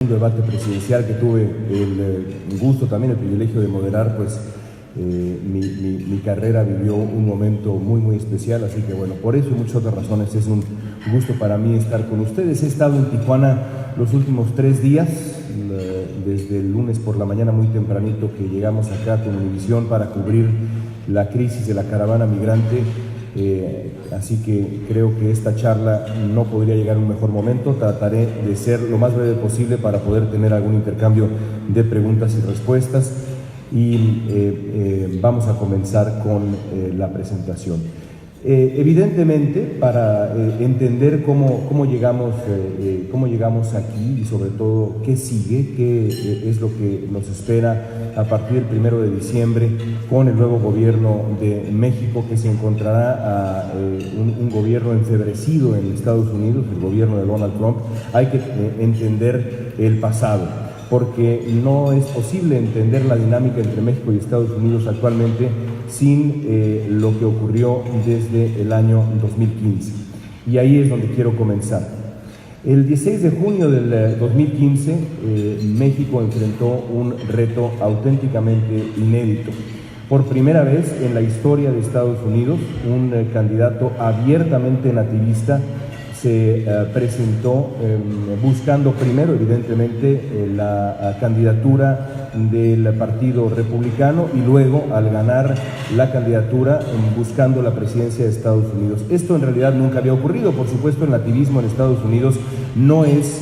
segundo debate presidencial que tuve el gusto, también el privilegio de moderar, pues mi carrera vivió un momento muy, muy especial, así que bueno, por eso y muchas otras razones es un gusto para mí estar con ustedes. He estado en Tijuana los últimos 3 días, desde el lunes por la mañana muy tempranito que llegamos acá con Univisión para cubrir la crisis de la caravana migrante, así que creo que esta charla no podría llegar a un mejor momento. Trataré de ser lo más breve posible para poder tener algún intercambio de preguntas y respuestas. Y vamos a comenzar con la presentación. Evidentemente, para entender cómo llegamos aquí y sobre todo qué sigue, qué es lo que nos espera a partir del 1 de diciembre con el nuevo gobierno de México, que se encontrará un gobierno enfebrecido en Estados Unidos, el gobierno de Donald Trump, hay que entender el pasado, porque no es posible entender la dinámica entre México y Estados Unidos actualmente sin lo que ocurrió desde el año 2015. Y ahí es donde quiero comenzar. El 16 de junio del 2015, México enfrentó un reto auténticamente inédito. Por primera vez en la historia de Estados Unidos, un candidato abiertamente nativista se presentó buscando primero, evidentemente, la candidatura del Partido Republicano y luego, al ganar la candidatura, buscando la presidencia de Estados Unidos. Esto en realidad nunca había ocurrido. Por supuesto, el nativismo en Estados Unidos no es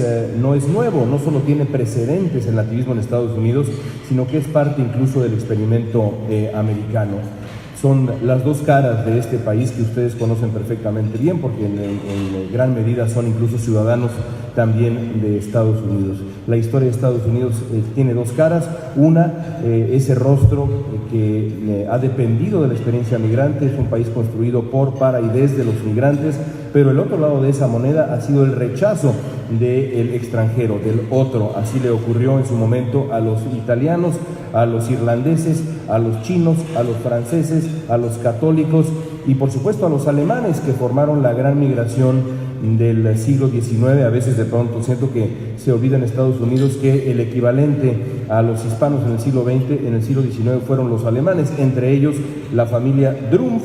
nuevo, no solo tiene precedentes el nativismo en Estados Unidos, sino que es parte incluso del experimento americano. Son las dos caras de este país que ustedes conocen perfectamente bien, porque en gran medida son incluso ciudadanos también de Estados Unidos. La historia de Estados Unidos tiene dos caras. Una, ese rostro que ha dependido de la experiencia migrante, es un país construido por, para y desde los migrantes, pero el otro lado de esa moneda ha sido el rechazo del extranjero, del otro. Así le ocurrió en su momento a los italianos, a los irlandeses, a los chinos, a los franceses, a los católicos y por supuesto a los alemanes, que formaron la gran migración del siglo XIX. A veces de pronto siento que se olvida en Estados Unidos que el equivalente a los hispanos en el siglo XX, en el siglo XIX fueron los alemanes, entre ellos la familia Drumpf,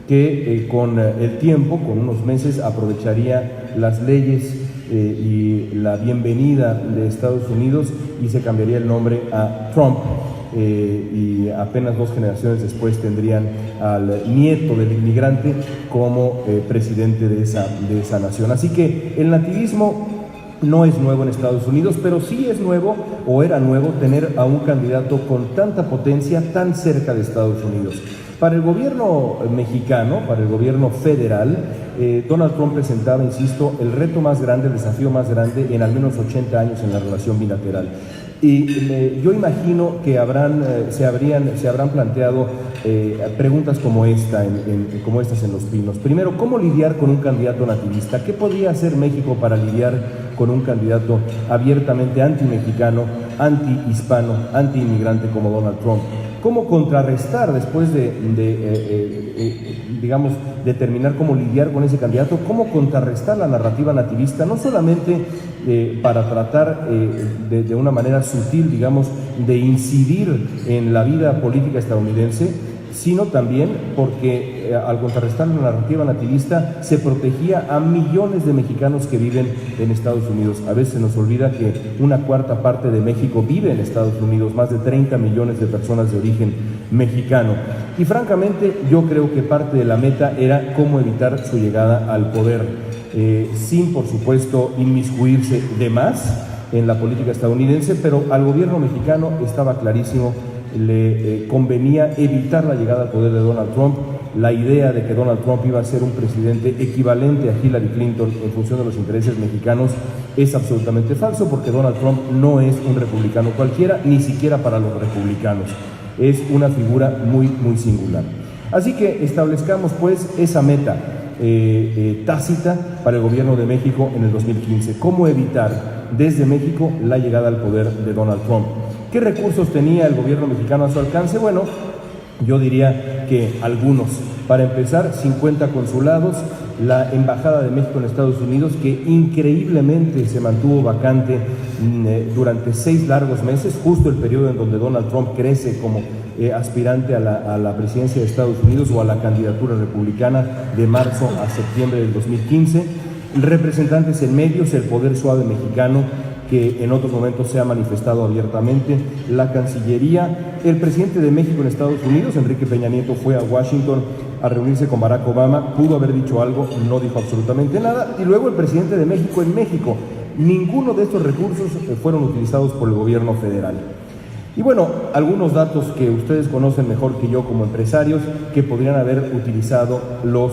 que con el tiempo, con unos meses, aprovecharía las leyes y la bienvenida de Estados Unidos y se cambiaría el nombre a Trump. Y apenas 2 generaciones después tendrían al nieto del inmigrante como presidente de esa nación. Así que el nativismo no es nuevo en Estados Unidos, pero sí es nuevo, o era nuevo, tener a un candidato con tanta potencia tan cerca de Estados Unidos. Para el gobierno mexicano, para el gobierno federal, Donald Trump presentaba, insisto, el reto más grande, el desafío más grande en al menos 80 años en la relación bilateral. Y yo imagino que se habrán planteado preguntas como estas en Los Pinos. Primero, ¿cómo lidiar con un candidato nativista? ¿Qué podría hacer México para lidiar con un candidato abiertamente anti-mexicano, anti-hispano, anti-inmigrante como Donald Trump? ¿Cómo contrarrestar, después de determinar cómo lidiar con ese candidato, cómo contrarrestar la narrativa nativista, no solamente para tratar de una manera sutil, digamos, de incidir en la vida política estadounidense, sino también porque al contrarrestar la narrativa nativista se protegía a millones de mexicanos que viven en Estados Unidos? A veces se nos olvida que 1/4 parte de México vive en Estados Unidos, más de 30 millones de personas de origen mexicano. Y francamente yo creo que parte de la meta era cómo evitar su llegada al poder, sin por supuesto inmiscuirse de más en la política estadounidense, pero al gobierno mexicano estaba clarísimo, le convenía evitar la llegada al poder de Donald Trump. La idea de que Donald Trump iba a ser un presidente equivalente a Hillary Clinton en función de los intereses mexicanos es absolutamente falso, porque Donald Trump no es un republicano cualquiera, ni siquiera para los republicanos. Es una figura muy, muy singular. Así que establezcamos pues esa meta tácita para el gobierno de México en el 2015. ¿Cómo evitar desde México la llegada al poder de Donald Trump? ¿Qué recursos tenía el gobierno mexicano a su alcance? Bueno, yo diría que algunos. Para empezar, 50 consulados la Embajada de México en Estados Unidos, que increíblemente se mantuvo vacante durante 6 largos meses, justo el periodo en donde Donald Trump crece como aspirante a la presidencia de Estados Unidos o a la candidatura republicana de marzo a septiembre del 2015. Representantes en medios, el poder suave mexicano, que en otros momentos se ha manifestado abiertamente, la Cancillería, el presidente de México en Estados Unidos, Enrique Peña Nieto, fue a Washington a reunirse con Barack Obama, pudo haber dicho algo, no dijo absolutamente nada, y luego el presidente de México en México. Ninguno de estos recursos fueron utilizados por el gobierno federal. Y bueno, algunos datos que ustedes conocen mejor que yo como empresarios, que podrían haber utilizado los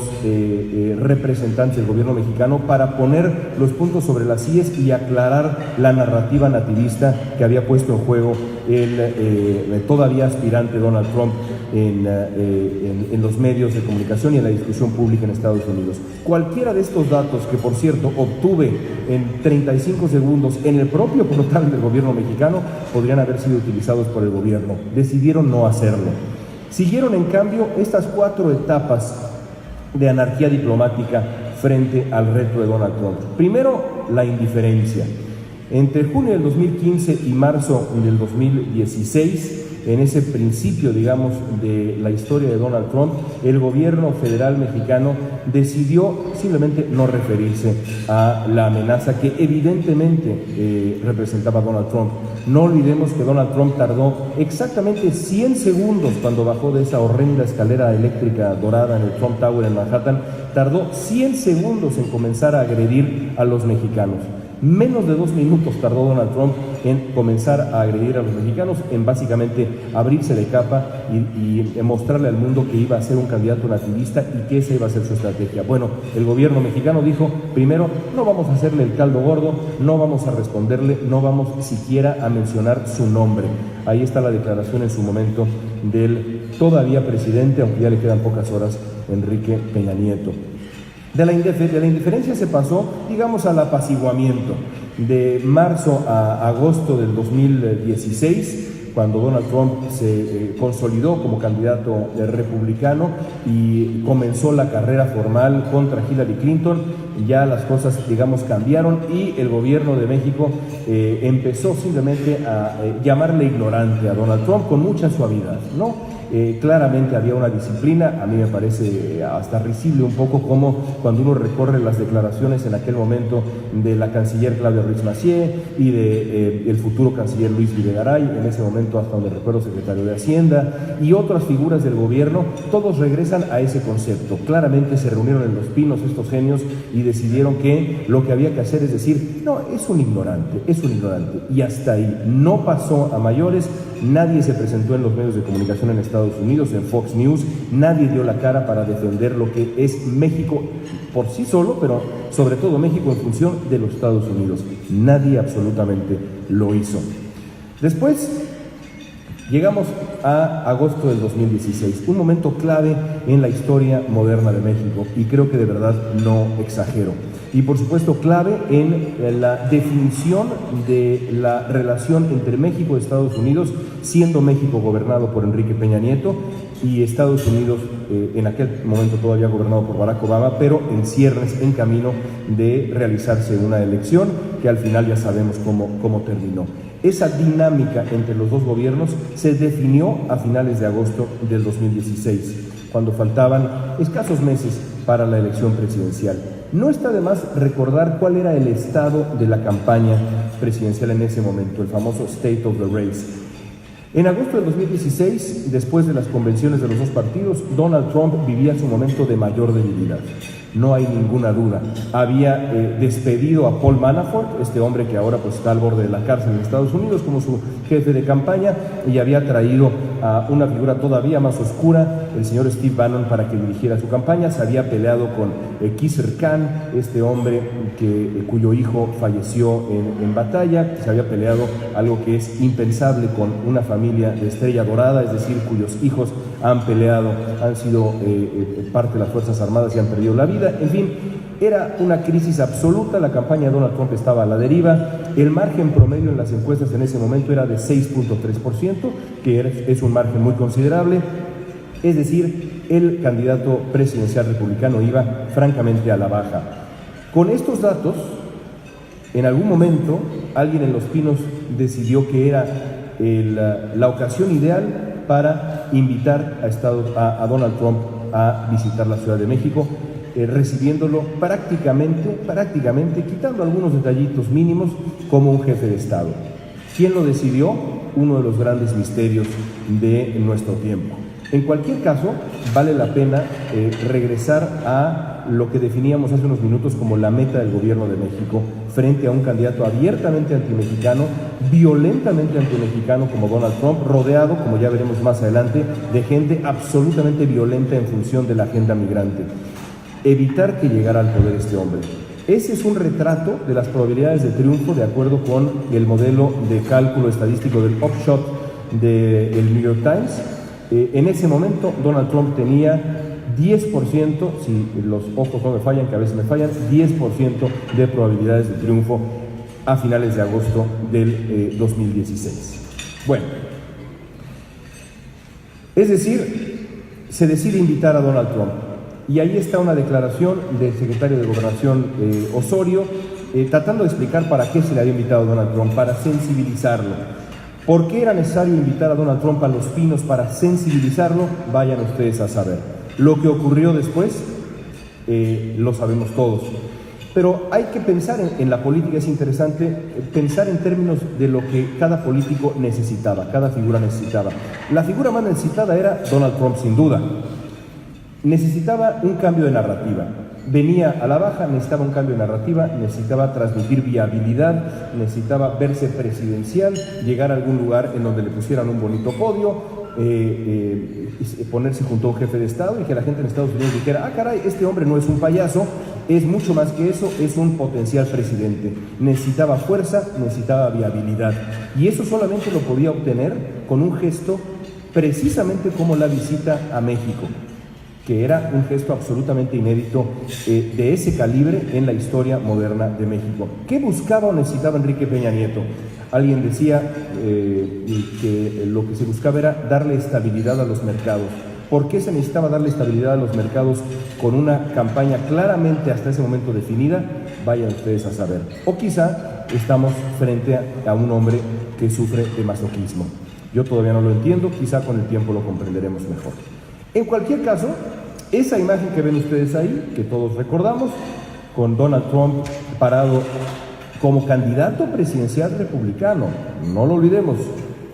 representantes del gobierno mexicano para poner los puntos sobre las íes y aclarar la narrativa nativista que había puesto en juego el todavía aspirante Donald Trump en los medios de comunicación y en la discusión pública en Estados Unidos. Cualquiera de estos datos, que por cierto obtuve en 35 segundos en el propio portal del gobierno mexicano, podrían haber sido utilizados por el gobierno. Decidieron no hacerlo. Siguieron, en cambio, estas 4 etapas de anarquía diplomática frente al reto de Donald Trump. Primero, la indiferencia. Entre junio del 2015 y marzo del 2016, en ese principio, digamos, de la historia de Donald Trump, el gobierno federal mexicano decidió simplemente no referirse a la amenaza que evidentemente representaba Donald Trump. No olvidemos que Donald Trump tardó exactamente 100 segundos cuando bajó de esa horrenda escalera eléctrica dorada en el Trump Tower en Manhattan, tardó 100 segundos en comenzar a agredir a los mexicanos. Menos de 2 minutos tardó Donald Trump en comenzar a agredir a los mexicanos, en básicamente abrirse de capa y mostrarle al mundo que iba a ser un candidato nativista y que esa iba a ser su estrategia. Bueno, el gobierno mexicano dijo, primero, no vamos a hacerle el caldo gordo, no vamos a responderle, no vamos siquiera a mencionar su nombre. Ahí está la declaración en su momento del todavía presidente, aunque ya le quedan pocas horas, Enrique Peña Nieto. De la indiferencia se pasó, digamos, al apaciguamiento. De marzo a agosto del 2016, cuando Donald Trump se consolidó como candidato republicano y comenzó la carrera formal contra Hillary Clinton, ya las cosas, digamos, cambiaron y el gobierno de México empezó simplemente a llamarle ignorante a Donald Trump con mucha suavidad, ¿no? Claramente había una disciplina. A mí me parece hasta risible un poco como cuando uno recorre las declaraciones en aquel momento de la canciller Claudia Ruiz Massieu y de el futuro canciller Luis Videgaray, en ese momento hasta donde recuerdo secretario de Hacienda, y otras figuras del gobierno. Todos regresan a ese concepto. Claramente se reunieron en Los Pinos estos genios y decidieron que lo que había que hacer es decir, no, es un ignorante, y hasta ahí. No pasó a mayores. Nadie se presentó en los medios de comunicación en Estados Unidos, en Fox News, nadie dio la cara para defender lo que es México por sí solo, pero sobre todo México en función de los Estados Unidos. Nadie absolutamente lo hizo. Después llegamos a agosto del 2016, un momento clave en la historia moderna de México, y creo que de verdad no exagero. Y por supuesto clave en la definición de la relación entre México y Estados Unidos, siendo México gobernado por Enrique Peña Nieto y Estados Unidos en aquel momento todavía gobernado por Barack Obama, pero en ciernes, en camino de realizarse una elección que al final ya sabemos cómo terminó. Esa dinámica entre los dos gobiernos se definió a finales de agosto del 2016, cuando faltaban escasos meses para la elección presidencial. No está de más recordar cuál era el estado de la campaña presidencial en ese momento, el famoso State of the Race. En agosto del 2016, después de las convenciones de los dos partidos, Donald Trump vivía su momento de mayor debilidad. No hay ninguna duda. Había despedido a Paul Manafort, este hombre que ahora pues está al borde de la cárcel en Estados Unidos como su jefe de campaña, y había traído a una figura todavía más oscura, el señor Steve Bannon, para que dirigiera su campaña. Se había peleado con Khizr Khan, este hombre cuyo hijo falleció en batalla. Se había peleado, algo que es impensable, con una familia de estrella dorada, es decir, cuyos hijos han peleado, han sido parte de las Fuerzas Armadas y han perdido la vida. En fin, era una crisis absoluta. La campaña de Donald Trump estaba a la deriva. El margen promedio en las encuestas en ese momento era de 6.3%, que es un margen muy considerable. Es decir, el candidato presidencial republicano iba francamente a la baja. Con estos datos, en algún momento, alguien en Los Pinos decidió que era la ocasión ideal para invitar a Donald Trump a visitar la Ciudad de México, recibiéndolo prácticamente, quitando algunos detallitos mínimos, como un jefe de Estado. ¿Quién lo decidió? Uno de los grandes misterios de nuestro tiempo. En cualquier caso, vale la pena regresar a lo que definíamos hace unos minutos como la meta del gobierno de México frente a un candidato abiertamente antimexicano, violentamente antimexicano como Donald Trump, rodeado, como ya veremos más adelante, de gente absolutamente violenta en función de la agenda migrante. Evitar que llegara al poder este hombre. Ese es un retrato de las probabilidades de triunfo de acuerdo con el modelo de cálculo estadístico del Upshot del New York Times. En ese momento Donald Trump tenía 10%, si los ojos no me fallan, que a veces me fallan, 10% de probabilidades de triunfo a finales de agosto del 2016. Bueno, es decir, se decide invitar a Donald Trump. Y ahí está una declaración del secretario de Gobernación Osorio, tratando de explicar para qué se le había invitado a Donald Trump, para sensibilizarlo. ¿Por qué era necesario invitar a Donald Trump a Los Pinos para sensibilizarlo? Vayan ustedes a saber. Lo que ocurrió después, lo sabemos todos. Pero hay que pensar en la política, es interesante pensar en términos de lo que cada político necesitaba, cada figura necesitaba. La figura más necesitada era Donald Trump, sin duda. Necesitaba un cambio de narrativa. Venía a la baja, necesitaba un cambio de narrativa, necesitaba transmitir viabilidad, necesitaba verse presidencial, llegar a algún lugar en donde le pusieran un bonito podio, ponerse junto a un jefe de Estado y que la gente en Estados Unidos dijera: ah, caray, este hombre no es un payaso, es mucho más que eso, es un potencial presidente. Necesitaba fuerza, necesitaba viabilidad. Y eso solamente lo podía obtener con un gesto precisamente como la visita a México, que era un gesto absolutamente inédito de ese calibre en la historia moderna de México. ¿Qué buscaba o necesitaba Enrique Peña Nieto? Alguien decía que lo que se buscaba era darle estabilidad a los mercados. ¿Por qué se necesitaba darle estabilidad a los mercados con una campaña claramente hasta ese momento definida? Vayan ustedes a saber. O quizá estamos frente a un hombre que sufre de masoquismo. Yo todavía no lo entiendo, quizá con el tiempo lo comprenderemos mejor. En cualquier caso, esa imagen que ven ustedes ahí, que todos recordamos, con Donald Trump parado como candidato presidencial republicano, no lo olvidemos,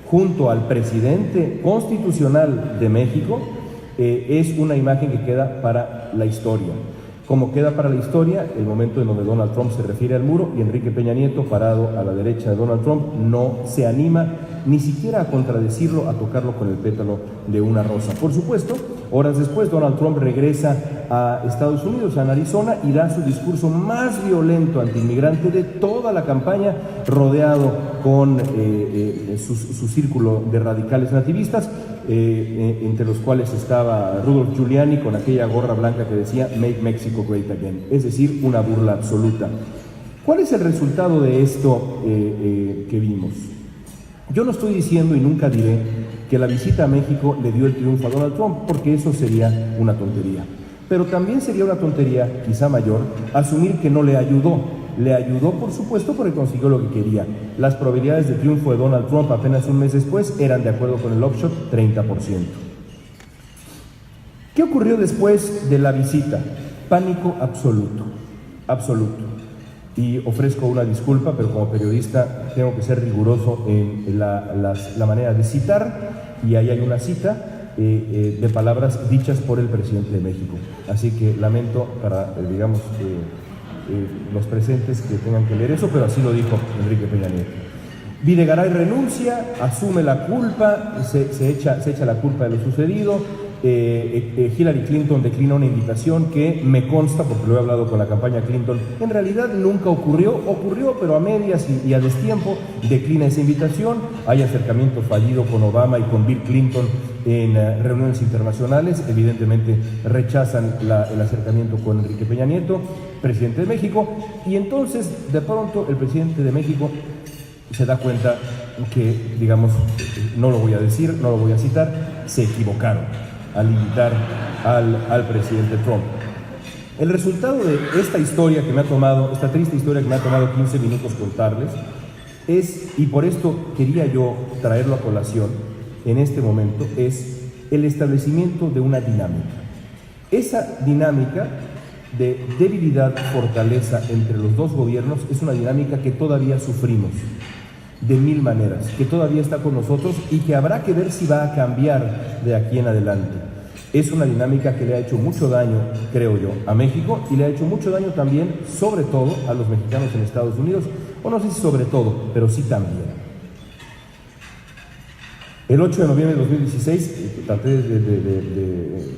junto al presidente constitucional de México, es una imagen que queda para la historia. Como queda para la historia el momento en donde Donald Trump se refiere al muro y Enrique Peña Nieto, parado a la derecha de Donald Trump, no se anima ni siquiera a contradecirlo, a tocarlo con el pétalo de una rosa. Por supuesto, horas después Donald Trump regresa a Estados Unidos, a Arizona, y da su discurso más violento antiinmigrante de toda la campaña, rodeado con su círculo de radicales nativistas, entre los cuales estaba Rudolph Giuliani con aquella gorra blanca que decía "Make Mexico Great Again", es decir, una burla absoluta. ¿Cuál es el resultado de esto que vimos? Yo no estoy diciendo y nunca diré que la visita a México le dio el triunfo a Donald Trump, porque eso sería una tontería. Pero también sería una tontería, quizá mayor, asumir que no le ayudó. Le ayudó, por supuesto, porque consiguió lo que quería. Las probabilidades de triunfo de Donald Trump apenas un mes después eran, de acuerdo con el Upshot, 30%. ¿Qué ocurrió después de la visita? Pánico absoluto, absoluto. Y ofrezco una disculpa, pero como periodista tengo que ser riguroso en la manera de citar, y ahí hay una cita de palabras dichas por el presidente de México. Así que lamento para, los presentes que tengan que leer eso, pero así lo dijo Enrique Peña Nieto. Videgaray renuncia, asume la culpa, se echa la culpa de lo sucedido. Hillary Clinton declina una invitación que me consta, porque lo he hablado con la campaña Clinton, en realidad nunca ocurrió, pero a medias y a destiempo declina esa invitación. Hay acercamiento fallido con Obama y con Bill Clinton en reuniones internacionales. Evidentemente rechazan el acercamiento con Enrique Peña Nieto, presidente de México, y entonces de pronto el presidente de México se da cuenta que, digamos, no lo voy a decir, no lo voy a citar, se equivocaron. a limitar al presidente Trump. El resultado de esta historia que me ha tomado, esta triste historia que me ha tomado 15 minutos contarles, es, y por esto quería yo traerlo a colación en este momento, es el establecimiento de una dinámica. Esa dinámica de debilidad-fortaleza entre los dos gobiernos es una dinámica que todavía sufrimos de mil maneras, que todavía está con nosotros y que habrá que ver si va a cambiar de aquí en adelante. Es una dinámica que le ha hecho mucho daño, creo yo, a México, y le ha hecho mucho daño también, sobre todo, a los mexicanos en Estados Unidos, o no sé si sobre todo, pero sí también. El 8 de noviembre de 2016 traté de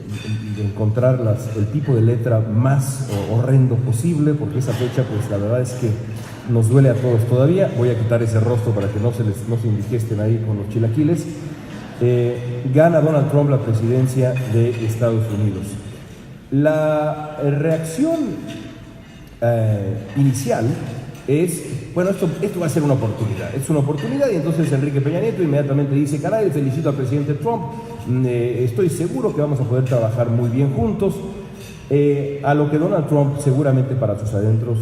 encontrar el tipo de letra más horrendo posible, porque esa fecha, pues la verdad es que nos duele a todos todavía. Voy a quitar ese rostro para que no se indigesten ahí con los chilaquiles. Gana Donald Trump la presidencia de Estados Unidos. La reacción inicial es, bueno, esto va a ser una oportunidad, es una oportunidad, y entonces Enrique Peña Nieto inmediatamente dice: caray, felicito al presidente Trump, estoy seguro que vamos a poder trabajar muy bien juntos. A lo que Donald Trump seguramente para sus adentros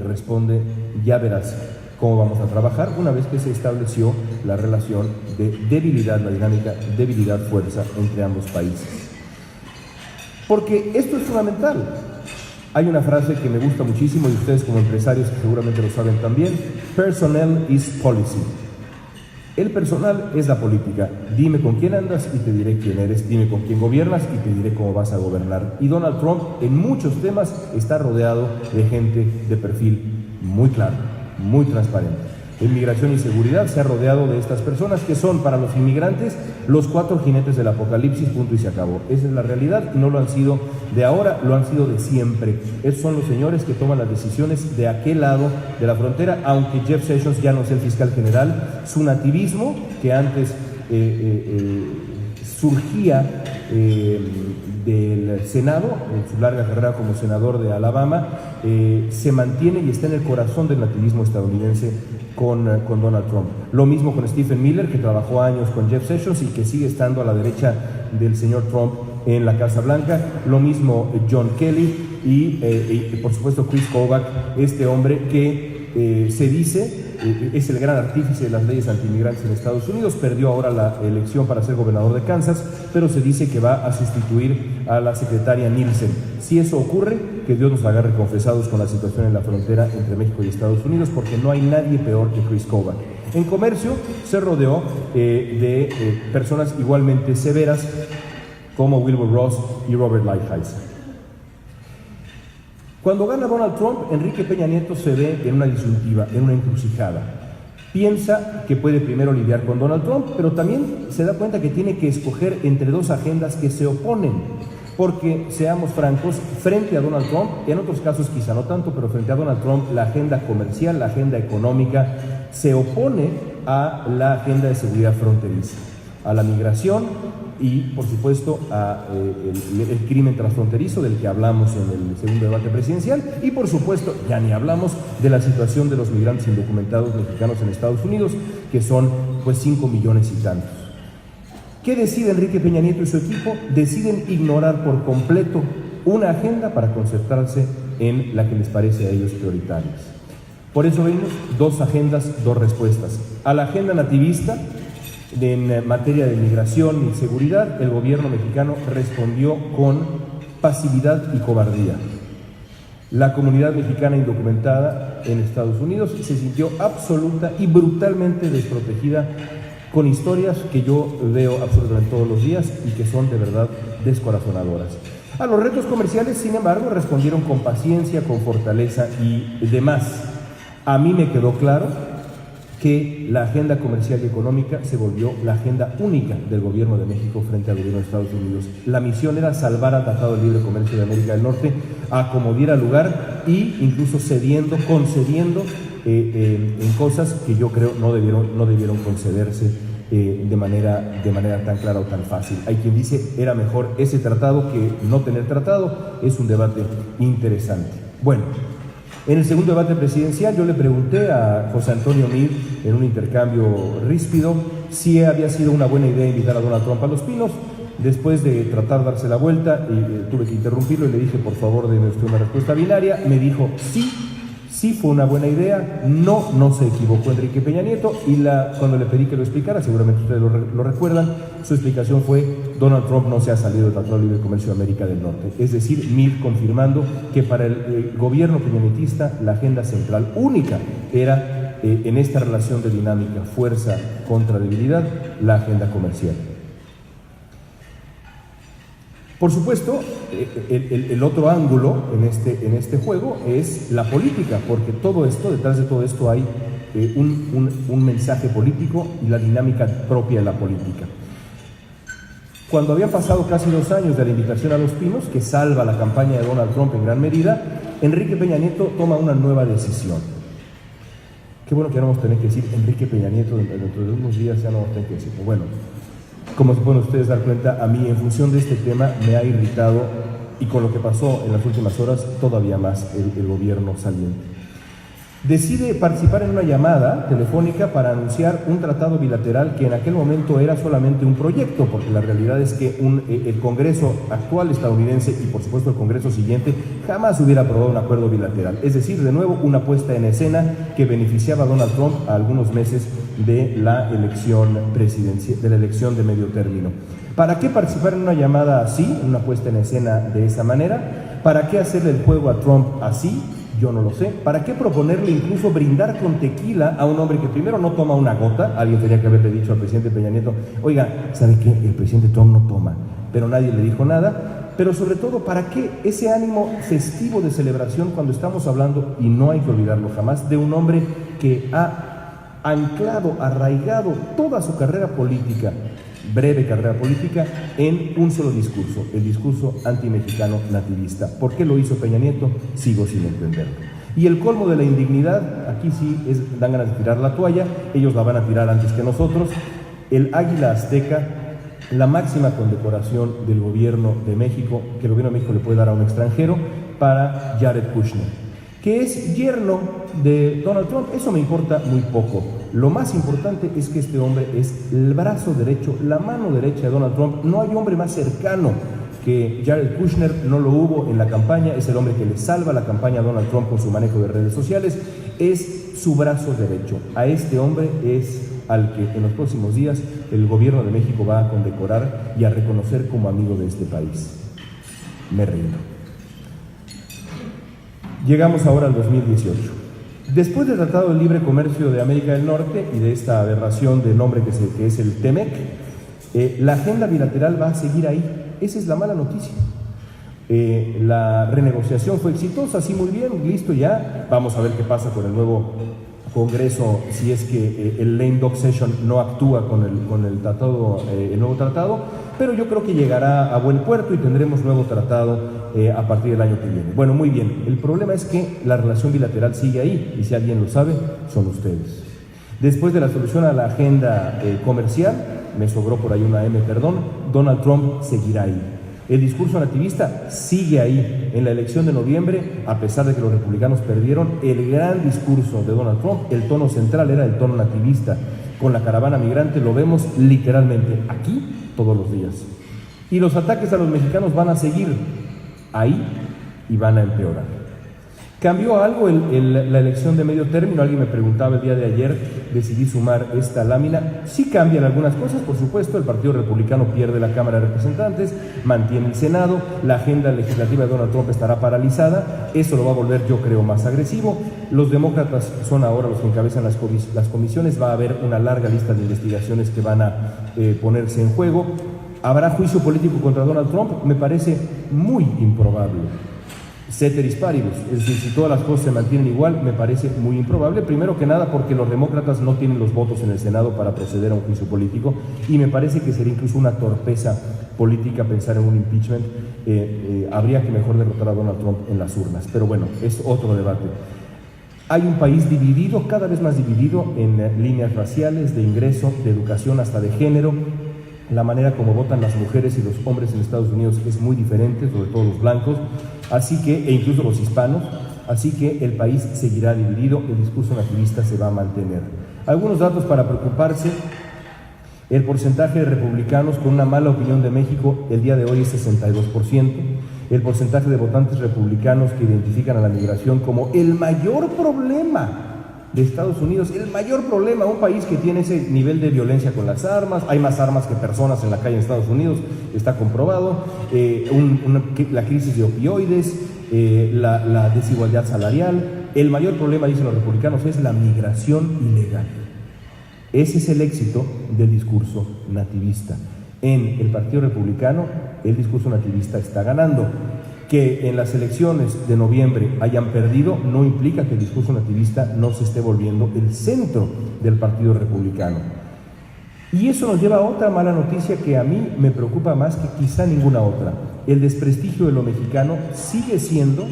responde: ya verás cómo vamos a trabajar, una vez que se estableció la relación de debilidad, la dinámica debilidad-fuerza entre ambos países. Porque esto es fundamental. Hay una frase que me gusta muchísimo, y ustedes como empresarios seguramente lo saben también: personnel is policy. El personal es la política. Dime con quién andas y te diré quién eres. Dime con quién gobiernas y te diré cómo vas a gobernar. Y Donald Trump en muchos temas está rodeado de gente de perfil muy claro, muy transparente. En migración y seguridad se ha rodeado de estas personas que son para los inmigrantes los 4 jinetes del apocalipsis, punto y se acabó. Esa es la realidad, y no lo han sido de ahora, lo han sido de siempre. Esos son los señores que toman las decisiones de aquel lado de la frontera, aunque Jeff Sessions ya no es el fiscal general. Su nativismo, que antes surgía del Senado, en su larga carrera como senador de Alabama, se mantiene y está en el corazón del nativismo estadounidense con Donald Trump. Lo mismo con Stephen Miller, que trabajó años con Jeff Sessions y que sigue estando a la derecha del señor Trump en la Casa Blanca. Lo mismo John Kelly y por supuesto Chris Kobach, este hombre que se dice es el gran artífice de las leyes antiinmigrantes en Estados Unidos. Perdió ahora la elección para ser gobernador de Kansas, pero se dice que va a sustituir a la secretaria Nielsen. Si eso ocurre, que Dios nos agarre confesados con la situación en la frontera entre México y Estados Unidos, porque no hay nadie peor que Chris Kobach. En comercio se rodeó de personas igualmente severas como Wilbur Ross y Robert Lighthizer. Cuando gana Donald Trump, Enrique Peña Nieto se ve en una disyuntiva, en una encrucijada. Piensa que puede primero lidiar con Donald Trump, pero también se da cuenta que tiene que escoger entre dos agendas que se oponen. Porque, seamos francos, frente a Donald Trump, en otros casos quizá no tanto, pero frente a Donald Trump, la agenda comercial, la agenda económica, se opone a la agenda de seguridad fronteriza, a la migración y, por supuesto, a el crimen transfronterizo del que hablamos en el segundo debate presidencial, y, por supuesto, ya ni hablamos de la situación de los migrantes indocumentados mexicanos en Estados Unidos, que son, pues, 5 millones y tantos. ¿Qué decide Enrique Peña Nieto y su equipo? Deciden ignorar por completo una agenda para concentrarse en la que les parece a ellos prioritaria. Por eso vemos 2 agendas, 2 respuestas. A la agenda nativista, en materia de migración y seguridad, el gobierno mexicano respondió con pasividad y cobardía. La comunidad mexicana indocumentada en Estados Unidos se sintió absoluta y brutalmente desprotegida, con historias que yo veo absolutamente todos los días y que son de verdad descorazonadoras. A los retos comerciales, sin embargo, respondieron con paciencia, con fortaleza y demás. A mí me quedó claro que la agenda comercial y económica se volvió la agenda única del gobierno de México frente al gobierno de Estados Unidos. La misión era salvar al Tratado de Libre Comercio de América del Norte a como diera lugar, y incluso concediendo en cosas que yo creo no debieron concederse de manera tan clara o tan fácil. Hay quien dice era mejor ese tratado que no tener tratado. Es un debate interesante. Bueno, en el segundo debate presidencial yo le pregunté a José Antonio Meade, en un intercambio ríspido, si había sido una buena idea invitar a Donald Trump a Los Pinos. Después de tratar de darse la vuelta, tuve que interrumpirlo y le dije, por favor, déme usted una respuesta binaria. Me dijo, sí fue una buena idea, no se equivocó Enrique Peña Nieto, y cuando le pedí que lo explicara, seguramente ustedes lo recuerdan, su explicación fue: Donald Trump no se ha salido del Tratado de Libre Comercio de América del Norte. Es decir, Mir confirmando que para el gobierno peñanietista la agenda central única era, en esta relación de dinámica fuerza contra debilidad, la agenda comercial. Por supuesto, el otro ángulo en este juego es la política, porque detrás de todo esto hay un mensaje político y la dinámica propia de la política. Cuando habían pasado casi 2 años de la invitación a Los Pinos, que salva la campaña de Donald Trump en gran medida, Enrique Peña Nieto toma una nueva decisión. Qué bueno que ya no vamos a tener que decir Enrique Peña Nieto, dentro de unos días ya no vamos a tener que decirlo. Bueno, como se pueden ustedes dar cuenta, a mí en función de este tema me ha irritado, y con lo que pasó en las últimas horas, todavía más el gobierno saliente. Decide participar en una llamada telefónica para anunciar un tratado bilateral que en aquel momento era solamente un proyecto, porque la realidad es que el Congreso actual estadounidense y por supuesto el Congreso siguiente jamás hubiera aprobado un acuerdo bilateral. Es decir, de nuevo una puesta en escena que beneficiaba a Donald Trump a algunos meses de la elección presidencial, de la elección de medio término. ¿Para qué participar en una llamada así, en una puesta en escena de esa manera? ¿Para qué hacerle el juego a Trump así? Yo no lo sé. ¿Para qué proponerle incluso brindar con tequila a un hombre que primero no toma una gota? Alguien tenía que haberle dicho al presidente Peña Nieto: oiga, ¿sabe qué? El presidente Trump no toma. Pero nadie le dijo nada. Pero sobre todo, ¿para qué ese ánimo festivo de celebración cuando estamos hablando, y no hay que olvidarlo jamás, de un hombre que ha anclado, arraigado toda su carrera política, breve carrera política, en un solo discurso, el discurso antimexicano nativista? ¿Por qué lo hizo Peña Nieto? Sigo sin entenderlo. Y el colmo de la indignidad, aquí sí dan ganas de tirar la toalla, ellos la van a tirar antes que nosotros. El águila azteca, la máxima condecoración del gobierno de México, que el gobierno de México le puede dar a un extranjero, para Jared Kushner, que es yerno de Donald Trump. Eso me importa muy poco. Lo más importante es que este hombre es el brazo derecho, la mano derecha de Donald Trump. No hay hombre más cercano que Jared Kushner, no lo hubo en la campaña. Es el hombre que le salva la campaña a Donald Trump con su manejo de redes sociales. Es su brazo derecho. A este hombre es al que en los próximos días el gobierno de México va a condecorar y a reconocer como amigo de este país. Me rindo. Llegamos ahora al 2018. Después del Tratado de Libre Comercio de América del Norte y de esta aberración de nombre que es el TEMEC, la agenda bilateral va a seguir ahí. Esa es la mala noticia. La renegociación fue exitosa, sí, muy bien, listo ya. Vamos a ver qué pasa con el nuevo Congreso, si es que el lame dog session no actúa con el nuevo tratado, pero yo creo que llegará a buen puerto y tendremos nuevo tratado a partir del año que viene. Bueno, muy bien. El problema es que la relación bilateral sigue ahí, y si alguien lo sabe, son ustedes. Después de la solución a la agenda comercial, me sobró por ahí una M, perdón, Donald Trump seguirá ahí. El discurso nativista sigue ahí. En la elección de noviembre, a pesar de que los republicanos perdieron, el gran discurso de Donald Trump, el tono central era el tono nativista. Con la caravana migrante lo vemos literalmente aquí todos los días. Y los ataques a los mexicanos van a seguir ahí y van a empeorar. ¿Cambió algo la elección de medio término? Alguien me preguntaba el día de ayer, decidí sumar esta lámina. Sí cambian algunas cosas, por supuesto. El Partido Republicano pierde la Cámara de Representantes, mantiene el Senado, la agenda legislativa de Donald Trump estará paralizada, eso lo va a volver, yo creo, más agresivo. Los demócratas son ahora los que encabezan las comisiones, va a haber una larga lista de investigaciones que van a ponerse en juego. ¿Habrá juicio político contra Donald Trump? Me parece muy improbable. Ceteris paribus, es decir, si todas las cosas se mantienen igual, me parece muy improbable. Primero que nada porque los demócratas no tienen los votos en el Senado para proceder a un juicio político, y me parece que sería incluso una torpeza política pensar en un impeachment. Habría que mejor derrotar a Donald Trump en las urnas, pero bueno, es otro debate. Hay un país dividido, cada vez más dividido, en líneas raciales, de ingreso, de educación, hasta de género. La manera como votan las mujeres y los hombres en Estados Unidos es muy diferente, sobre todo los blancos, e incluso los hispanos, así que el país seguirá dividido, el discurso nativista se va a mantener. Algunos datos para preocuparse: El porcentaje de republicanos con una mala opinión de México el día de hoy es 62%. El porcentaje de votantes republicanos que identifican a la migración como el mayor problema de Estados Unidos, el mayor problema, un país que tiene ese nivel de violencia con las armas, hay más armas que personas en la calle en Estados Unidos, está comprobado, la crisis de opioides, la desigualdad salarial. El mayor problema, dicen los republicanos, es la migración ilegal. Ese es el éxito del discurso nativista. En el Partido Republicano, el discurso nativista está ganando. Que en las elecciones de noviembre hayan perdido no implica que el discurso nativista no se esté volviendo el centro del Partido Republicano. Y eso nos lleva a otra mala noticia que a mí me preocupa más que quizá ninguna otra. El desprestigio de lo mexicano sigue siendo,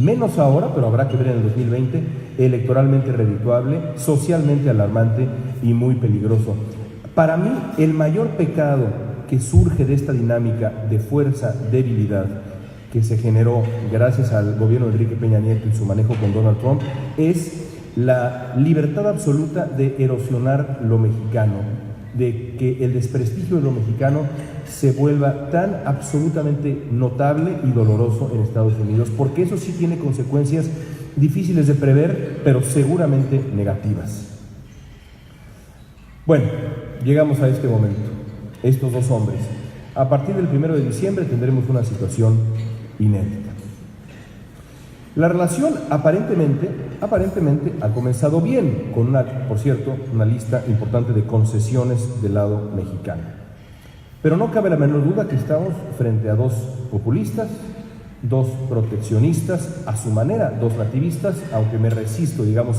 menos ahora, pero habrá que ver en el 2020, electoralmente redituable, socialmente alarmante y muy peligroso. Para mí, el mayor pecado que surge de esta dinámica de fuerza-debilidad que se generó gracias al gobierno de Enrique Peña Nieto y su manejo con Donald Trump es la libertad absoluta de erosionar lo mexicano, de que el desprestigio de lo mexicano se vuelva tan absolutamente notable y doloroso en Estados Unidos, porque eso sí tiene consecuencias difíciles de prever, pero seguramente negativas. Bueno, llegamos a este momento, estos dos hombres. A partir del 1 de diciembre tendremos una situación inédita. La relación aparentemente ha comenzado bien, con por cierto, una lista importante de concesiones del lado mexicano. Pero no cabe la menor duda que estamos frente a dos populistas, dos proteccionistas, a su manera, dos nativistas, aunque me resisto, digamos,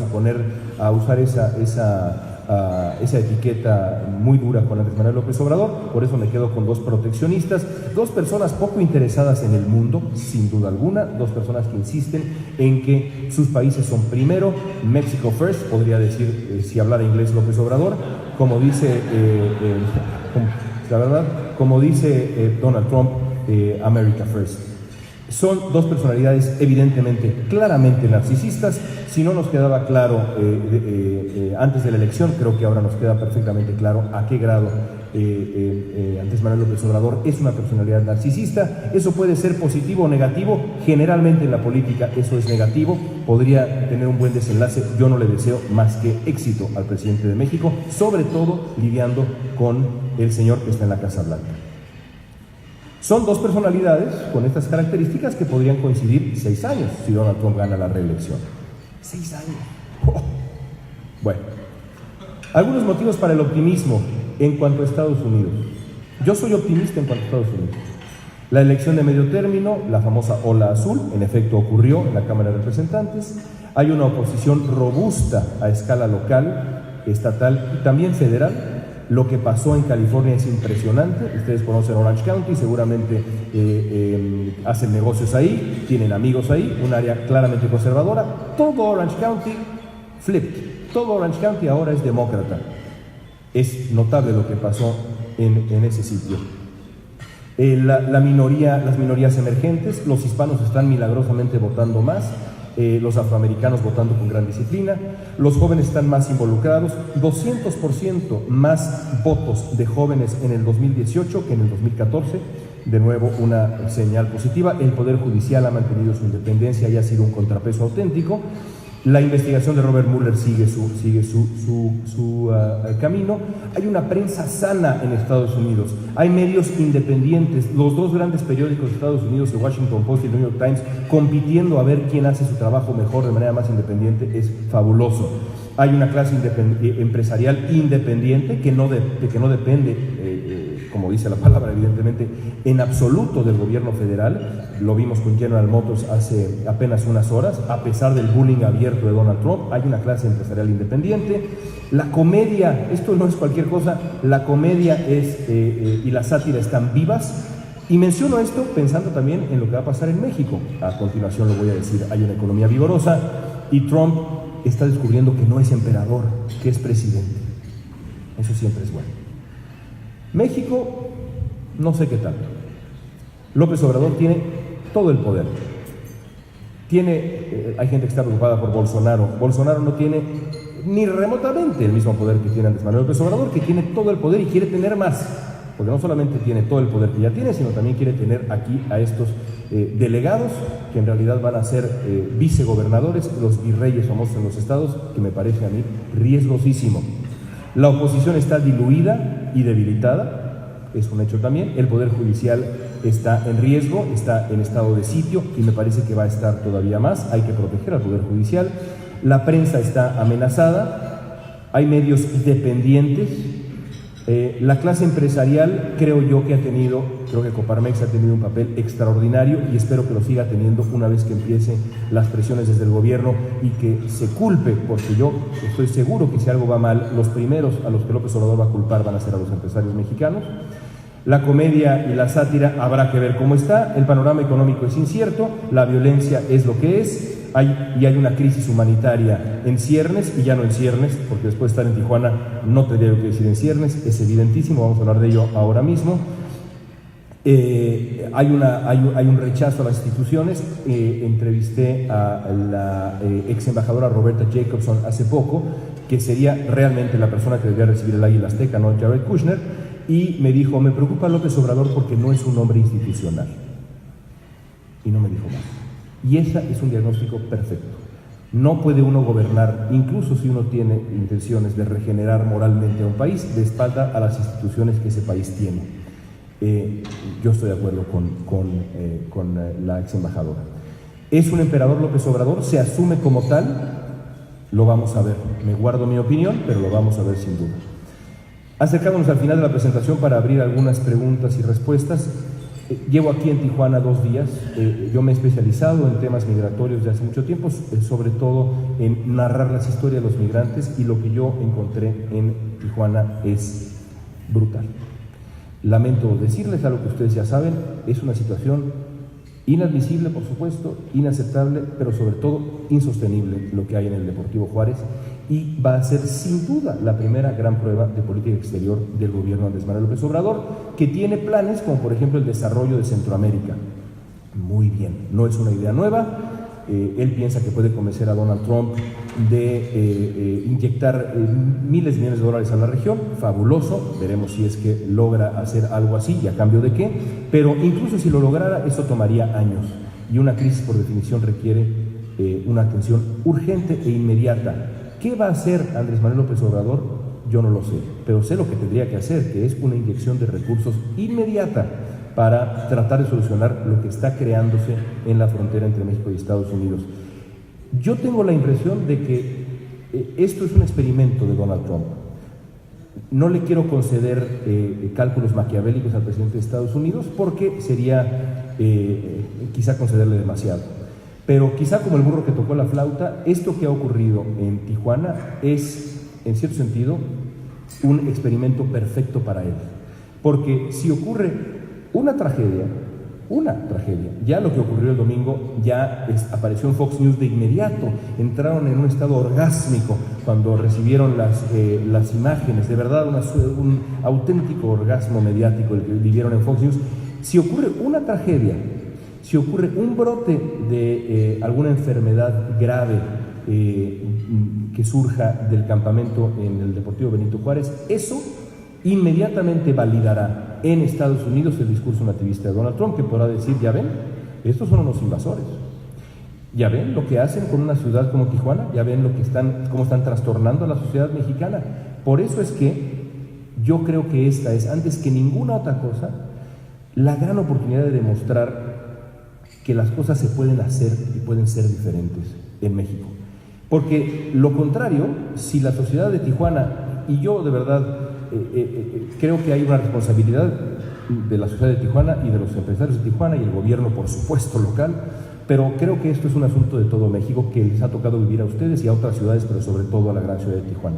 a usar esa etiqueta muy dura con Andrés Manuel López Obrador. Por eso me quedo con dos proteccionistas, dos personas poco interesadas en el mundo, sin duda alguna, dos personas que insisten en que sus países son primero, Mexico first, podría decir, si hablara inglés López Obrador, como dice, la verdad, como dice Donald Trump, America first. Son dos personalidades evidentemente, claramente narcisistas. Si no nos quedaba claro antes de la elección, creo que ahora nos queda perfectamente claro a qué grado Andrés Manuel López Obrador es una personalidad narcisista. Eso puede ser positivo o negativo. Generalmente en la política eso es negativo. Podría tener un buen desenlace. Yo no le deseo más que éxito al presidente de México, sobre todo lidiando con el señor que está en la Casa Blanca. Son dos personalidades con estas características que podrían coincidir 6 años si Donald Trump gana la reelección. 6 años. Oh. Bueno, algunos motivos para el optimismo en cuanto a Estados Unidos. Yo soy optimista en cuanto a Estados Unidos. La elección de medio término, la famosa ola azul, en efecto ocurrió en la Cámara de Representantes. Hay una oposición robusta a escala local, estatal y también federal. Lo que pasó en California es impresionante. Ustedes conocen Orange County, seguramente hacen negocios ahí, tienen amigos ahí, un área claramente conservadora. Todo Orange County flipped, todo Orange County ahora es demócrata. Es notable lo que pasó en ese sitio. Las minorías emergentes, los hispanos están milagrosamente votando más. Los afroamericanos votando con gran disciplina, los jóvenes están más involucrados, 200% más votos de jóvenes en el 2018 que en el 2014, de nuevo una señal positiva. El Poder Judicial ha mantenido su independencia y ha sido un contrapeso auténtico. La investigación de Robert Mueller sigue su camino. Hay una prensa sana en Estados Unidos. Hay medios independientes. Los dos grandes periódicos de Estados Unidos, el Washington Post y el New York Times, compitiendo a ver quién hace su trabajo mejor de manera más independiente. Es fabuloso. Hay una clase empresarial independiente que no depende, como dice la palabra, evidentemente, en absoluto del gobierno federal. Lo vimos con General Motors hace apenas unas horas. A pesar del bullying abierto de Donald Trump, hay una clase empresarial independiente. La comedia, esto no es cualquier cosa, la comedia y la sátira están vivas. Y menciono esto pensando también en lo que va a pasar en México. A continuación lo voy a decir, hay una economía vigorosa y Trump está descubriendo que no es emperador, que es presidente. Eso siempre es bueno. México, no sé qué tanto. López Obrador tiene todo el poder. Hay gente que está preocupada por Bolsonaro. Bolsonaro no tiene ni remotamente el mismo poder que tiene Andrés Manuel López Obrador, que tiene todo el poder y quiere tener más, porque no solamente tiene todo el poder que ya tiene, sino también quiere tener aquí a estos delegados, que en realidad van a ser vicegobernadores, los virreyes famosos en los estados, que me parece a mí riesgosísimo. La oposición está diluida y debilitada, es un hecho también. El Poder Judicial está en riesgo, está en estado de sitio y me parece que va a estar todavía más. Hay que proteger al Poder Judicial. La prensa está amenazada, hay medios dependientes. La clase empresarial creo que Coparmex ha tenido un papel extraordinario y espero que lo siga teniendo una vez que empiecen las presiones desde el gobierno y que se culpe, porque yo estoy seguro que si algo va mal, los primeros a los que López Obrador va a culpar van a ser a los empresarios mexicanos. La comedia y la sátira habrá que ver cómo está, el panorama económico es incierto, la violencia es lo que es. Hay una crisis humanitaria en ciernes, y ya no en ciernes, porque después de estar en Tijuana no tendría que decir en ciernes, es evidentísimo, vamos a hablar de ello ahora mismo. Hay un rechazo a las instituciones. Entrevisté a la ex embajadora Roberta Jacobson hace poco, que sería realmente la persona que debería recibir el Águila Azteca, no Jared Kushner, y me dijo, me preocupa López Obrador porque no es un hombre institucional. Y no me dijo más. Y ese es un diagnóstico perfecto. No puede uno gobernar, incluso si uno tiene intenciones de regenerar moralmente a un país, de espalda a las instituciones que ese país tiene. Yo estoy de acuerdo con la ex embajadora. ¿Es un emperador López Obrador? ¿Se asume como tal? Lo vamos a ver. Me guardo mi opinión, pero lo vamos a ver sin duda. Acercándonos al final de la presentación para abrir algunas preguntas y respuestas. Llevo aquí en Tijuana 2 días. Yo me he especializado en temas migratorios de hace mucho tiempo, sobre todo en narrar las historias de los migrantes, y lo que yo encontré en Tijuana es brutal. Lamento decirles algo que ustedes ya saben, es una situación inadmisible, por supuesto, inaceptable, pero sobre todo insostenible lo que hay en el Deportivo Juárez, y va a ser sin duda la primera gran prueba de política exterior del gobierno de Andrés Manuel López Obrador, que tiene planes como por ejemplo el desarrollo de Centroamérica. Muy bien, no es una idea nueva. Él piensa que puede convencer a Donald Trump de inyectar miles de millones de dólares a la región. Fabuloso, veremos si es que logra hacer algo así y a cambio de qué, pero incluso si lo lograra, eso tomaría años, y una crisis por definición requiere una atención urgente e inmediata. ¿Qué va a hacer Andrés Manuel López Obrador? Yo no lo sé, pero sé lo que tendría que hacer, que es una inyección de recursos inmediata para tratar de solucionar lo que está creándose en la frontera entre México y Estados Unidos. Yo tengo la impresión de que esto es un experimento de Donald Trump. No le quiero conceder cálculos maquiavélicos al presidente de Estados Unidos, porque sería quizá concederle demasiado. Pero quizá como el burro que tocó la flauta, esto que ha ocurrido en Tijuana es, en cierto sentido, un experimento perfecto para él. Porque si ocurre una tragedia, ya lo que ocurrió el domingo ya apareció en Fox News de inmediato, entraron en un estado orgásmico cuando recibieron las imágenes, de verdad un auténtico orgasmo mediático el que vivieron en Fox News. Si ocurre una tragedia, si ocurre un brote de alguna enfermedad grave que surja del campamento en el Deportivo Benito Juárez, eso inmediatamente validará en Estados Unidos el discurso nativista de Donald Trump, que podrá decir, ya ven, estos son unos invasores, ya ven lo que hacen con una ciudad como Tijuana, ya ven cómo están trastornando a la sociedad mexicana. Por eso es que yo creo que esta es, antes que ninguna otra cosa, la gran oportunidad de demostrar que las cosas se pueden hacer y pueden ser diferentes en México. Porque lo contrario, si la sociedad de Tijuana, y yo de verdad creo que hay una responsabilidad de la sociedad de Tijuana y de los empresarios de Tijuana y el gobierno, por supuesto, local, pero creo que esto es un asunto de todo México que les ha tocado vivir a ustedes y a otras ciudades, pero sobre todo a la gran ciudad de Tijuana.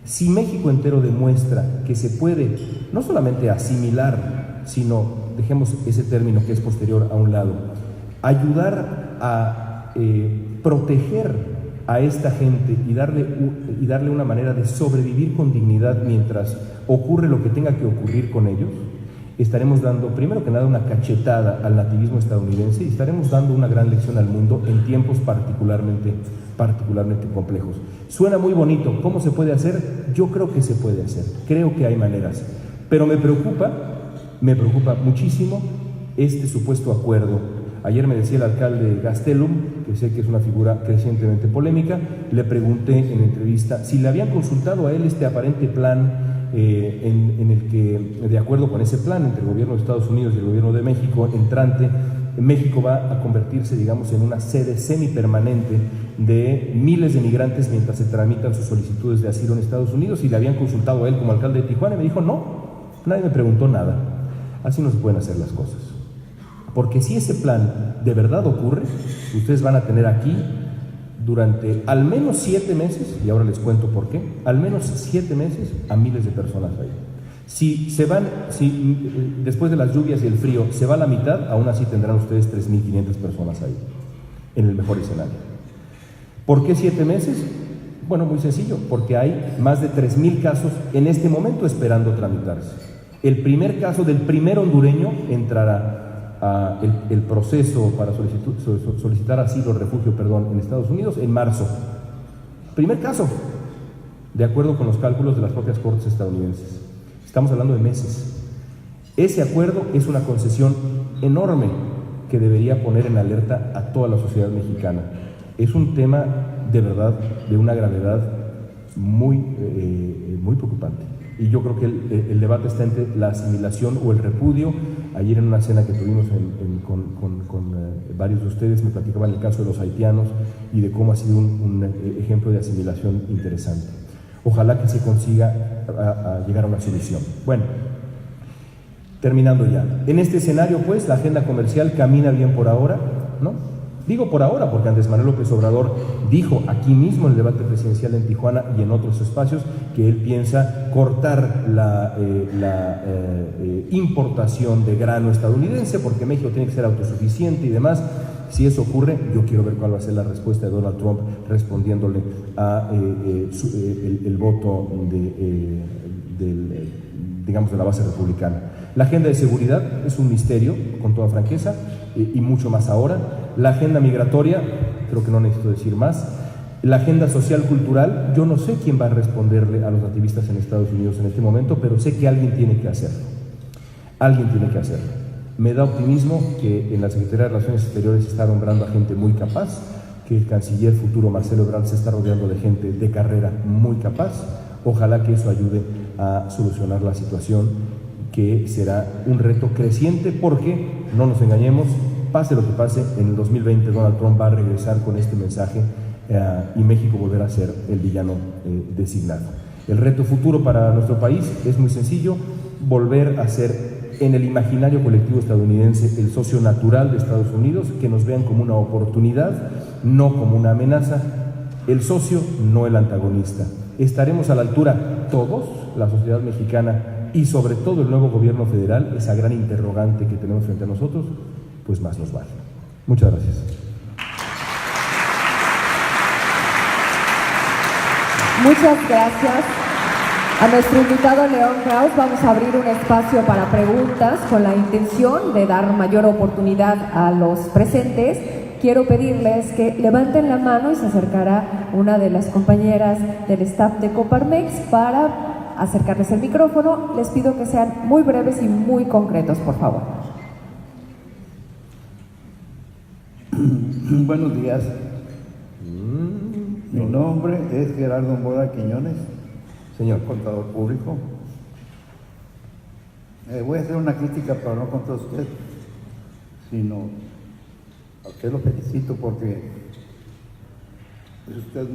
Si México entero demuestra que se puede no solamente asimilar, sino, dejemos ese término que es posterior a un lado, ayudar a proteger a esta gente y darle una manera de sobrevivir con dignidad mientras ocurre lo que tenga que ocurrir con ellos, estaremos dando, primero que nada, una cachetada al nativismo estadounidense y estaremos dando una gran lección al mundo en tiempos particularmente complejos. Suena muy bonito. ¿Cómo se puede hacer? Yo creo que se puede hacer. Creo que hay maneras. Pero me preocupa muchísimo este supuesto acuerdo. Ayer me decía el alcalde Gastelum, que sé que es una figura crecientemente polémica, le pregunté en entrevista si le habían consultado a él este aparente plan en el que, de acuerdo con ese plan entre el gobierno de Estados Unidos y el gobierno de México entrante, México va a convertirse, digamos, en una sede semipermanente de miles de migrantes mientras se tramitan sus solicitudes de asilo en Estados Unidos, y le habían consultado a él como alcalde de Tijuana y me dijo, no, nadie me preguntó nada. Así no se pueden hacer las cosas. Porque si ese plan de verdad ocurre, ustedes van a tener aquí durante al menos 7 meses, y ahora les cuento por qué, al menos 7 meses a miles de personas ahí. Si después de las lluvias y el frío se va a la mitad, aún así tendrán ustedes 3.500 personas ahí, en el mejor escenario. ¿Por qué 7 meses? Bueno, muy sencillo, porque hay más de 3.000 casos en este momento esperando tramitarse. El primer caso del primer hondureño entrará a el proceso para solicitar asilo, refugio, en Estados Unidos en marzo. Primer caso, de acuerdo con los cálculos de las propias cortes estadounidenses. Estamos hablando de meses. Ese acuerdo es una concesión enorme que debería poner en alerta a toda la sociedad mexicana. Es un tema de verdad de una gravedad muy preocupante. Y yo creo que el debate está entre la asimilación o el repudio. Ayer en una cena que tuvimos con varios de ustedes me platicaban el caso de los haitianos y de cómo ha sido un ejemplo de asimilación interesante. Ojalá que se consiga a llegar a una solución. Bueno, terminando ya. En este escenario, pues, la agenda comercial camina bien por ahora, ¿no? Digo por ahora porque Andrés Manuel López Obrador dijo aquí mismo en el debate presidencial en Tijuana y en otros espacios que él piensa cortar la importación de grano estadounidense porque México tiene que ser autosuficiente y demás. Si eso ocurre, yo quiero ver cuál va a ser la respuesta de Donald Trump respondiéndole a el voto de la base republicana. La agenda de seguridad es un misterio, con toda franqueza, y mucho más ahora. La agenda migratoria, creo que no necesito decir más. La agenda social-cultural, yo no sé quién va a responderle a los nativistas en Estados Unidos en este momento, pero sé que alguien tiene que hacerlo. Alguien tiene que hacerlo. Me da optimismo que en la Secretaría de Relaciones Exteriores se está nombrando a gente muy capaz, que el canciller futuro Marcelo Ebrard se está rodeando de gente de carrera muy capaz. Ojalá que eso ayude a solucionar la situación, que será un reto creciente porque, no nos engañemos, pase lo que pase, en el 2020 Donald Trump va a regresar con este mensaje y México volverá a ser el villano designado. El reto futuro para nuestro país es muy sencillo: volver a ser en el imaginario colectivo estadounidense el socio natural de Estados Unidos, que nos vean como una oportunidad, no como una amenaza, el socio, no el antagonista. ¿Estaremos a la altura todos, la sociedad mexicana y sobre todo el nuevo gobierno federal, esa gran interrogante que tenemos frente a nosotros? Pues más nos vale. Muchas gracias. Muchas gracias a nuestro invitado León Krauss. Vamos a abrir un espacio para preguntas con la intención de dar mayor oportunidad a los presentes. Quiero pedirles que levanten la mano y se acercará una de las compañeras del staff de Coparmex para acercarles el micrófono. Les pido que sean muy breves y muy concretos, por favor. Buenos días. Mi nombre es Gerardo Mora Quiñones, señor contador público. Voy a hacer una crítica, pero no contra usted, sino a usted lo felicito porque es usted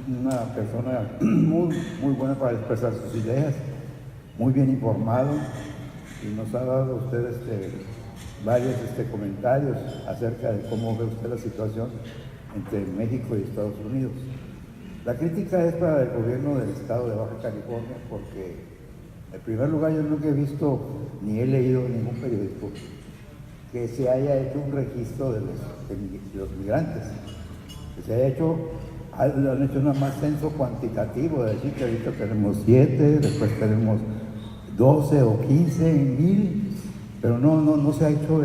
una persona muy buena para expresar sus ideas, muy bien informado, y nos ha dado usted varios comentarios acerca de cómo ve usted la situación entre México y Estados Unidos. La crítica es para el gobierno del estado de Baja California porque, en primer lugar, yo nunca he visto ni he leído en ningún periódico que se haya hecho un registro de los migrantes, que se haya hecho, lo han hecho nada más censo cuantitativo, de decir que ahorita tenemos 7, después tenemos 12 o 15 mil, pero no se ha hecho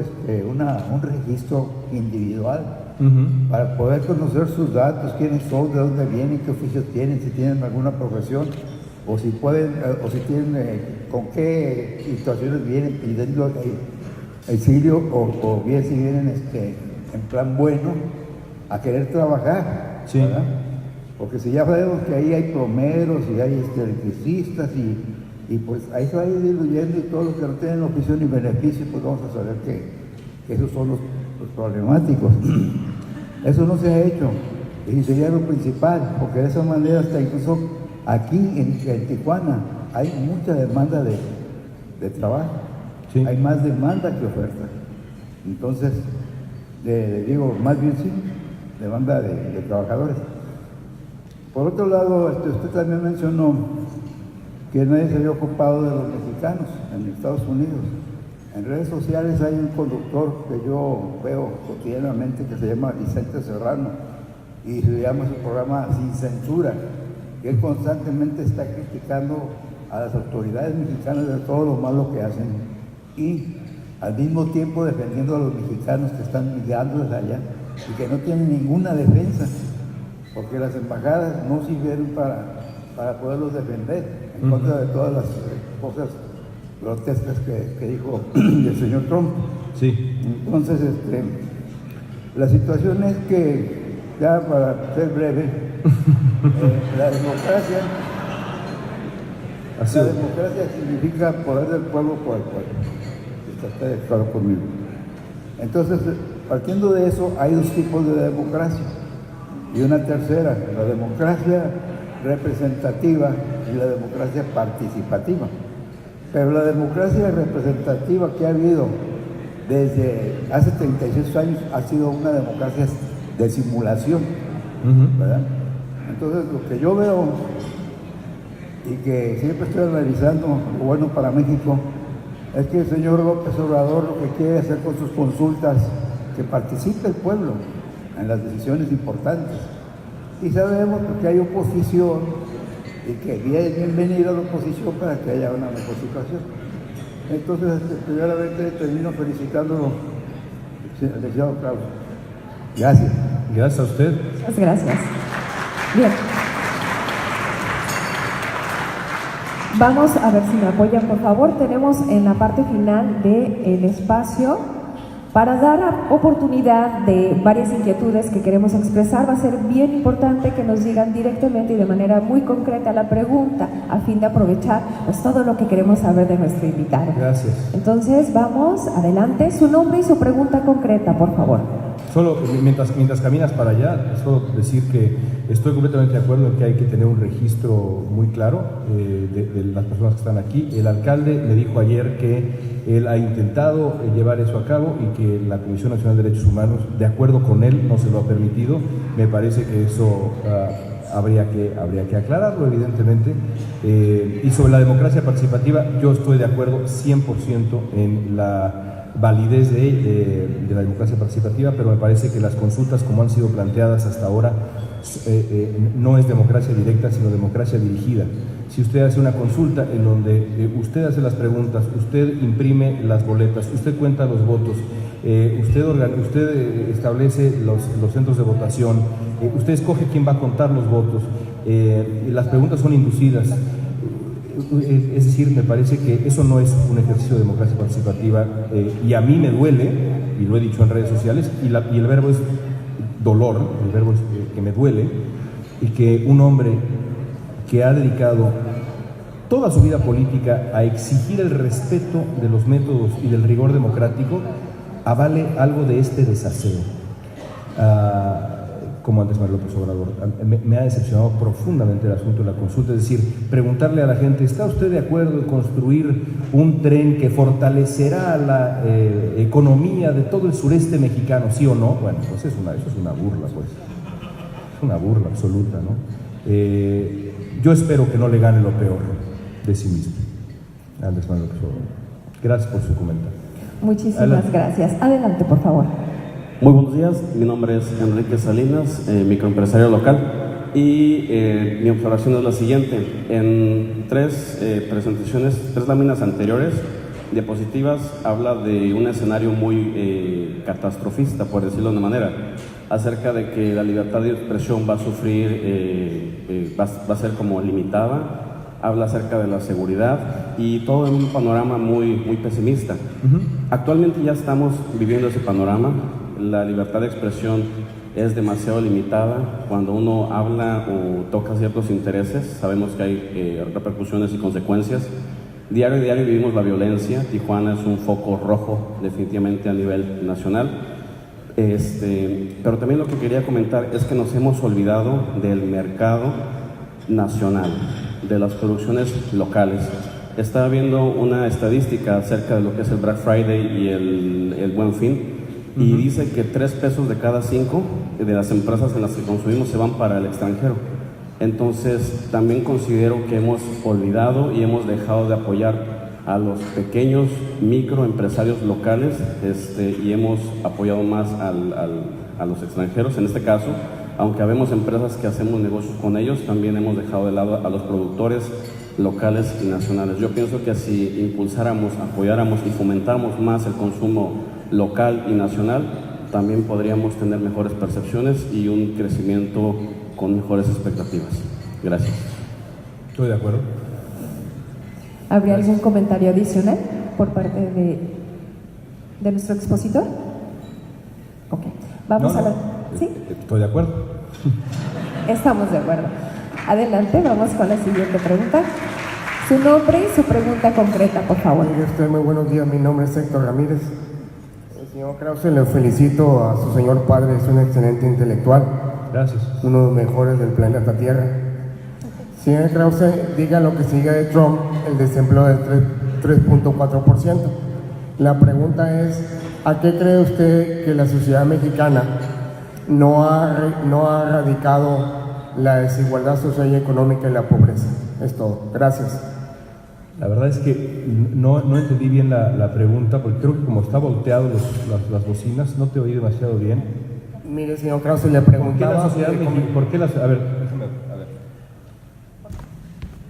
un registro individual para poder conocer sus datos, quiénes son, de dónde vienen, qué oficios tienen, si tienen alguna profesión, o si pueden, o si tienen, con qué situaciones vienen pidiendo auxilio, o bien si vienen en plan bueno a querer trabajar, sí. ¿verdad? Porque si ya sabemos que ahí hay plomeros y hay electricistas y pues ahí se va a ir diluyendo, y todos los que no tienen oficio ni beneficio, pues vamos a saber que esos son los problemáticos. Eso no se ha hecho, y sería lo principal, porque de esa manera hasta incluso aquí en Tijuana hay mucha demanda de trabajo, sí. Hay más demanda que oferta. Entonces, digo, más bien sí, demanda de trabajadores. Por otro lado, usted también mencionó que nadie se había ocupado de los mexicanos en Estados Unidos. En redes sociales hay un conductor que yo veo cotidianamente que se llama Vicente Serrano, y se llama su programa Sin Censura, que él constantemente está criticando a las autoridades mexicanas de todo lo malo que hacen, y al mismo tiempo defendiendo a los mexicanos que están migrando desde allá y que no tienen ninguna defensa, porque las embajadas no sirvieron para poderlos defender en contra de todas las cosas grotescas que dijo el señor Trump. Sí. Entonces, la situación es que, ya para ser breve, la democracia significa poder del pueblo por el pueblo. Está de acuerdo conmigo. Entonces, partiendo de eso, hay dos tipos de democracia. Y una tercera, la democracia representativa y la democracia participativa. Pero la democracia representativa que ha habido desde hace 36 años ha sido una democracia de simulación, ¿verdad? Entonces, lo que yo veo y que siempre estoy analizando, lo bueno para México, es que el señor López Obrador lo que quiere hacer con sus consultas, que participe el pueblo en las decisiones importantes. Y sabemos que hay oposición y que es bienvenida la oposición para que haya una mejor situación. Entonces, primeramente termino felicitándolo, licenciado Kraus. Gracias. Gracias a usted. Muchas gracias. Bien. Vamos a ver si me apoyan, por favor. Tenemos en la parte final del espacio para dar oportunidad de varias inquietudes que queremos expresar. Va a ser bien importante que nos digan directamente y de manera muy concreta la pregunta, a fin de aprovechar pues todo lo que queremos saber de nuestro invitado. Gracias. Entonces, vamos adelante. Su nombre y su pregunta concreta, por favor. Solo mientras caminas para allá, solo decir que estoy completamente de acuerdo en que hay que tener un registro muy claro de las personas que están aquí. El alcalde me dijo ayer que él ha intentado llevar eso a cabo y que la Comisión Nacional de Derechos Humanos, de acuerdo con él, no se lo ha permitido. Me parece que eso habría que aclararlo, evidentemente. Y sobre la democracia participativa, yo estoy de acuerdo 100% en la validez de la democracia participativa, pero me parece que las consultas como han sido planteadas hasta ahora no es democracia directa, sino democracia dirigida. Si usted hace una consulta en donde usted hace las preguntas, usted imprime las boletas, usted cuenta los votos, usted establece los centros de votación, usted escoge quién va a contar los votos, las preguntas son inducidas. Es decir, me parece que eso no es un ejercicio de democracia participativa, y a mí me duele, y lo he dicho en redes sociales, y el verbo es dolor, el verbo es que me duele, y que un hombre que ha dedicado toda su vida política a exigir el respeto de los métodos y del rigor democrático avale algo de este desaseo. Como Andrés Manuel López Obrador. Me ha decepcionado profundamente el asunto de la consulta, es decir, preguntarle a la gente, ¿está usted de acuerdo en construir un tren que fortalecerá la economía de todo el sureste mexicano, sí o no? Bueno, pues eso es una burla, pues. Es una burla absoluta, ¿no? Yo espero que no le gane lo peor de sí mismo, Andrés Manuel López Obrador. Gracias por su comentario. Muchísimas gracias. Adelante, por favor. Muy buenos días, mi nombre es Enrique Salinas, microempresario local, y mi observación es la siguiente. En tres presentaciones, tres láminas anteriores, diapositivas habla de un escenario muy catastrofista, por decirlo de una manera, acerca de que la libertad de expresión va a sufrir, va a ser como limitada. Habla acerca de la seguridad y todo en un panorama muy pesimista. Actualmente ya estamos viviendo ese panorama. La libertad de expresión es demasiado limitada. Cuando uno habla o toca ciertos intereses, sabemos que hay repercusiones y consecuencias. Diario vivimos la violencia. Tijuana es un foco rojo definitivamente a nivel nacional. Pero también lo que quería comentar es que nos hemos olvidado del mercado nacional, de las producciones locales. Estaba viendo una estadística acerca de lo que es el Black Friday y el Buen Fin, y dice que 3 pesos de cada 5 de las empresas en las que consumimos se van para el extranjero. Entonces también considero que hemos olvidado y hemos dejado de apoyar a los pequeños microempresarios locales, y hemos apoyado más a los extranjeros. En este caso, aunque habemos empresas que hacemos negocios con ellos, también hemos dejado de lado a los productores locales y nacionales. Yo pienso que si impulsáramos, apoyáramos y fomentáramos más el consumo local y nacional, también podríamos tener mejores percepciones y un crecimiento con mejores expectativas. Gracias. Estoy de acuerdo. ¿Habría algún comentario adicional por parte de nuestro expositor? Ok, vamos a la... ¿Sí? Estoy de acuerdo. Estamos de acuerdo. Adelante, vamos con la siguiente pregunta. Su nombre y su pregunta concreta, por favor. Muy buenos días, mi nombre es Héctor Ramírez. Señor Krause, le felicito a su señor padre, es un excelente intelectual. Gracias. Uno de los mejores del planeta Tierra. Señor Krause, diga lo que sigue de Trump, el desempleo del 3.4%. La pregunta es, ¿a qué cree usted que la sociedad mexicana no ha erradicado la desigualdad social y económica y la pobreza? Es todo. Gracias. La verdad es que no entendí bien la pregunta, porque creo que como está volteado las bocinas, no te oí demasiado bien. Mire, señor Krause, le preguntaba... ¿Por qué la sociedad mexicana? ¿Por qué a ver, déjame, a ver.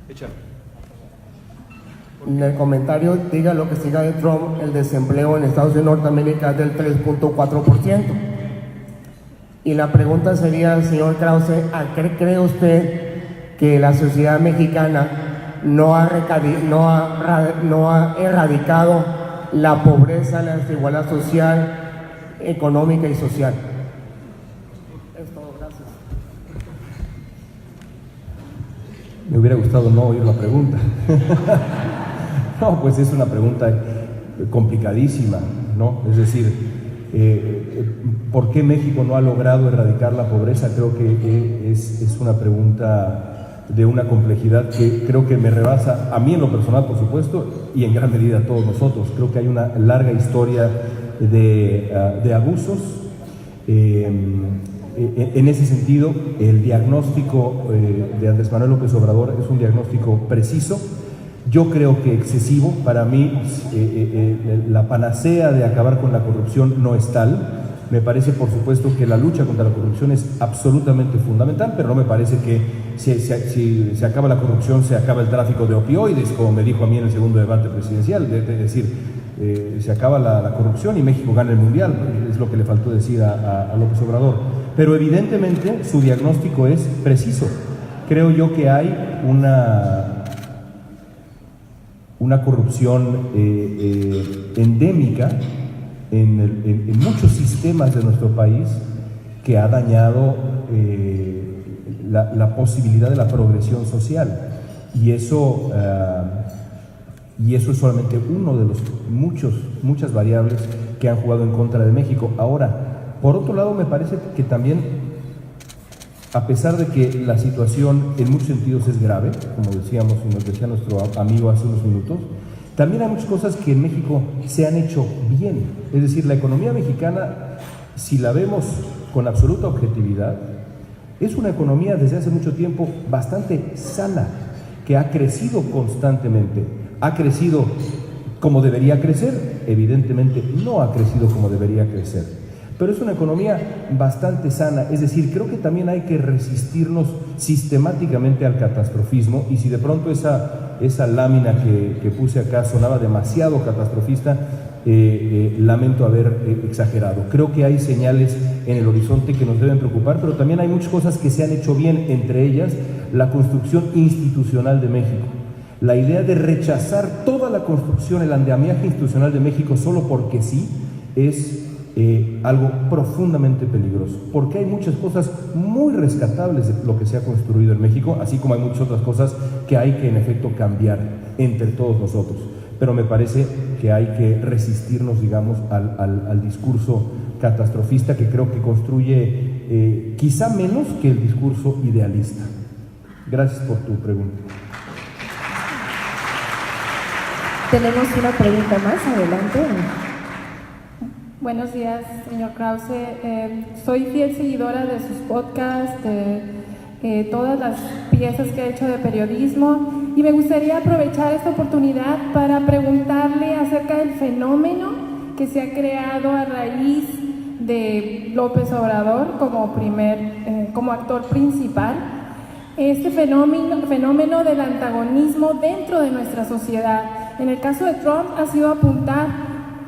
Échale. En el comentario, diga lo que siga de Trump, el desempleo en Estados Unidos de Norteamérica es del 3.4%. Y la pregunta sería, señor Krause, ¿a qué cree usted que la sociedad mexicana no ha erradicado la pobreza, la desigualdad social, económica y social? Es todo, gracias. Me hubiera gustado no oír la pregunta. No, pues es una pregunta complicadísima, ¿no? Es decir, ¿por qué México no ha logrado erradicar la pobreza? Creo que es una pregunta de una complejidad que creo que me rebasa a mí en lo personal, por supuesto, y en gran medida a todos nosotros. Creo que hay una larga historia de abusos. En ese sentido, el diagnóstico de Andrés Manuel López Obrador es un diagnóstico preciso. Yo creo que excesivo. Para mí, la panacea de acabar con la corrupción no es tal. Me parece, por supuesto, que la lucha contra la corrupción es absolutamente fundamental, pero no me parece que si se acaba la corrupción, se acaba el tráfico de opioides, como me dijo a mí en el segundo debate presidencial. Es decir, se acaba la corrupción y México gana el Mundial, es lo que le faltó decir a López Obrador. Pero evidentemente su diagnóstico es preciso. Creo yo que hay una corrupción endémica en muchos sistemas de nuestro país que ha dañado la posibilidad de la progresión social, y eso es solamente uno de los muchas variables que han jugado en contra de México. Ahora, por otro lado, me parece que también, a pesar de que la situación en muchos sentidos es grave, como decíamos y nos decía nuestro amigo hace unos minutos, también hay muchas cosas que en México se han hecho bien. Es decir, la economía mexicana, si la vemos con absoluta objetividad, es una economía desde hace mucho tiempo bastante sana, que ha crecido constantemente. ¿Ha crecido como debería crecer? Evidentemente no ha crecido como debería crecer. Pero es una economía bastante sana. Es decir, creo que también hay que resistirnos sistemáticamente al catastrofismo, y si de pronto esa esa lámina que puse acá sonaba demasiado catastrofista, lamento haber exagerado. Creo que hay señales en el horizonte que nos deben preocupar, pero también hay muchas cosas que se han hecho bien, entre ellas la construcción institucional de México. La idea de rechazar toda la construcción, el andamiaje institucional de México solo porque sí, es algo profundamente peligroso, porque hay muchas cosas muy rescatables de lo que se ha construido en México, así como hay muchas otras cosas que hay que en efecto cambiar entre todos nosotros. Pero me parece que hay que resistirnos, digamos, al discurso catastrofista, que creo que construye quizá menos que el discurso idealista. Gracias por tu pregunta. Tenemos una pregunta más, adelante. Buenos días, señor Krause. Soy fiel seguidora de sus podcasts, de todas las piezas que ha hecho de periodismo, y me gustaría aprovechar esta oportunidad para preguntarle acerca del fenómeno que se ha creado a raíz de López Obrador como actor principal. Este fenómeno del antagonismo dentro de nuestra sociedad. En el caso de Trump ha sido apuntar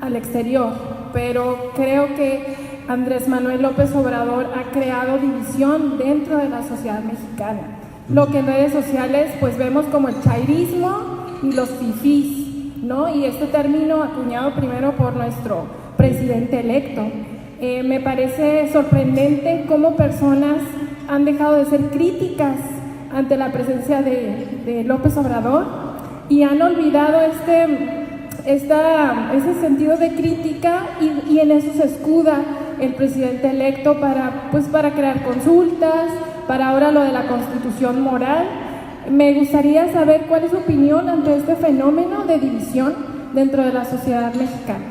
al exterior, pero creo que Andrés Manuel López Obrador ha creado división dentro de la sociedad mexicana. Lo que en redes sociales pues vemos como el chairismo y los fifís, ¿no? Y este término acuñado primero por nuestro presidente electo. Me parece sorprendente cómo personas han dejado de ser críticas ante la presencia de López Obrador y han olvidado ese sentido de crítica y en eso se escuda el presidente electo para crear consultas, para ahora lo de la constitución moral. Me gustaría saber cuál es su opinión ante este fenómeno de división dentro de la sociedad mexicana.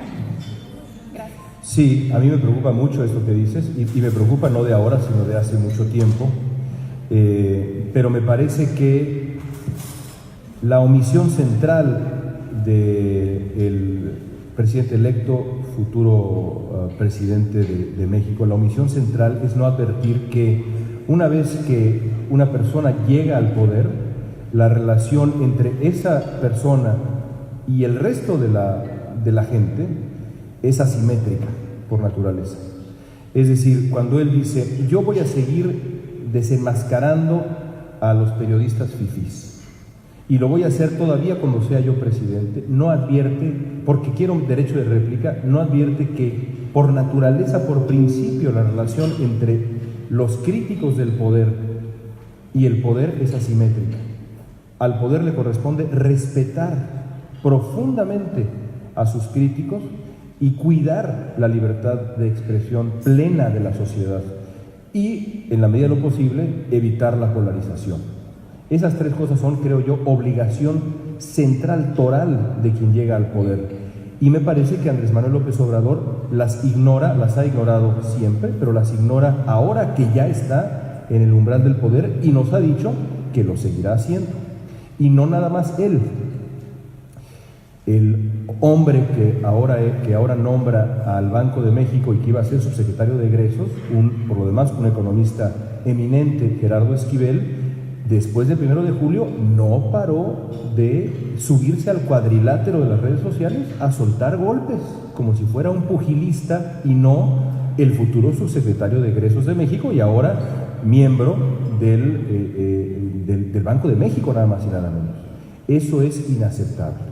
Gracias. Sí, a mí me preocupa mucho esto que dices, y me preocupa no de ahora, sino de hace mucho tiempo, pero me parece que la omisión central del presidente electo, futuro presidente de México, la omisión central es no advertir que una vez que una persona llega al poder, la relación entre esa persona y el resto de la gente es asimétrica por naturaleza. Es decir, cuando él dice, yo voy a seguir desenmascarando a los periodistas fifís, y lo voy a hacer todavía cuando sea yo presidente, no advierte, porque quiero derecho de réplica, no advierte que por naturaleza, por principio, la relación entre los críticos del poder y el poder es asimétrica. Al poder le corresponde respetar profundamente a sus críticos y cuidar la libertad de expresión plena de la sociedad y, en la medida de lo posible, evitar la polarización. Esas tres cosas son, creo yo, obligación central, toral de quien llega al poder. Y me parece que Andrés Manuel López Obrador las ignora, las ha ignorado siempre, pero las ignora ahora que ya está en el umbral del poder y nos ha dicho que lo seguirá haciendo. Y no nada más él. El hombre que ahora nombra al Banco de México y que iba a ser subsecretario de egresos, por lo demás un economista eminente, Gerardo Esquivel, después del 1 de julio no paró de subirse al cuadrilátero de las redes sociales a soltar golpes, como si fuera un pugilista y no el futuro subsecretario de egresos de México y ahora miembro del Banco de México, nada más y nada menos. Eso es inaceptable.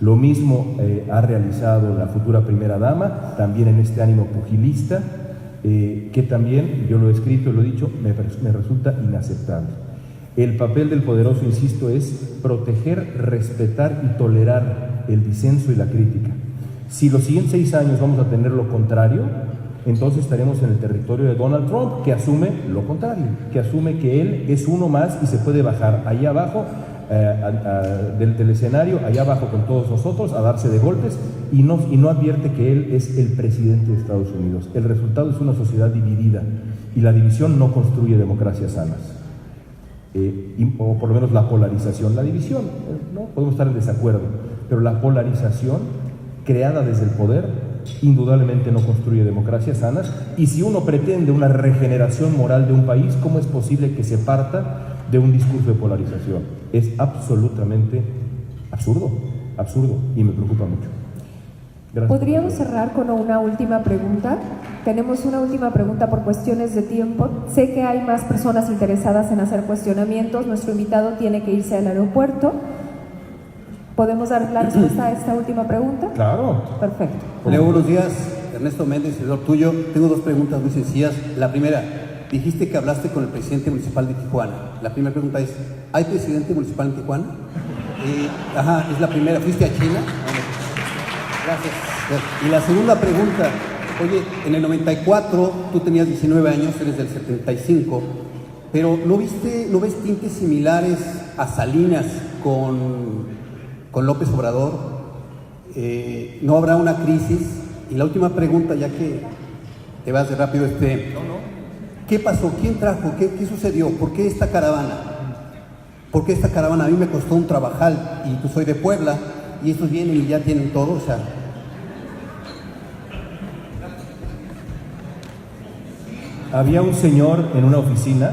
Lo mismo ha realizado la futura primera dama, también en este ánimo pugilista, que también, yo lo he escrito y lo he dicho, me resulta inaceptable. El papel del poderoso, insisto, es proteger, respetar y tolerar el disenso y la crítica. Si los siguientes 6 años vamos a tener lo contrario, entonces estaremos en el territorio de Donald Trump, que asume lo contrario, que asume que él es uno más y se puede bajar allá abajo del escenario, allá abajo con todos nosotros, a darse de golpes y no advierte que él es el presidente de Estados Unidos. El resultado es una sociedad dividida y la división no construye democracias sanas. O por lo menos la polarización, la división, ¿no? Podemos estar en desacuerdo, pero la polarización creada desde el poder indudablemente no construye democracias sanas. Y si uno pretende una regeneración moral de un país, ¿cómo es posible que se parta de un discurso de polarización? Es absolutamente absurdo, y me preocupa mucho. Gracias. ¿Podríamos cerrar con una última pregunta? Tenemos una última pregunta por cuestiones de tiempo. Sé que hay más personas interesadas en hacer cuestionamientos. Nuestro invitado tiene que irse al aeropuerto. ¿Podemos dar la respuesta a esta última pregunta? Claro. Perfecto. Leo, buenos días. Ernesto Méndez, servidor tuyo. Tengo dos preguntas muy sencillas. La primera, dijiste que hablaste con el presidente municipal de Tijuana. La primera pregunta es, ¿hay presidente municipal en Tijuana? Es la primera. ¿Fuiste a China? Gracias. Y la segunda pregunta, oye, en el 94 tú tenías 19 años, eres del 75, pero ¿no ves tintes similares a Salinas con López Obrador? ¿No habrá una crisis? Y la última pregunta, ya que te vas de rápido, ¿qué pasó? ¿Quién trajo? ¿Qué sucedió? ¿Por qué esta caravana? ¿Por qué esta caravana? A mí me costó un trabajal y pues soy de Puebla y estos vienen y ya tienen todo, o sea. Había un señor en una oficina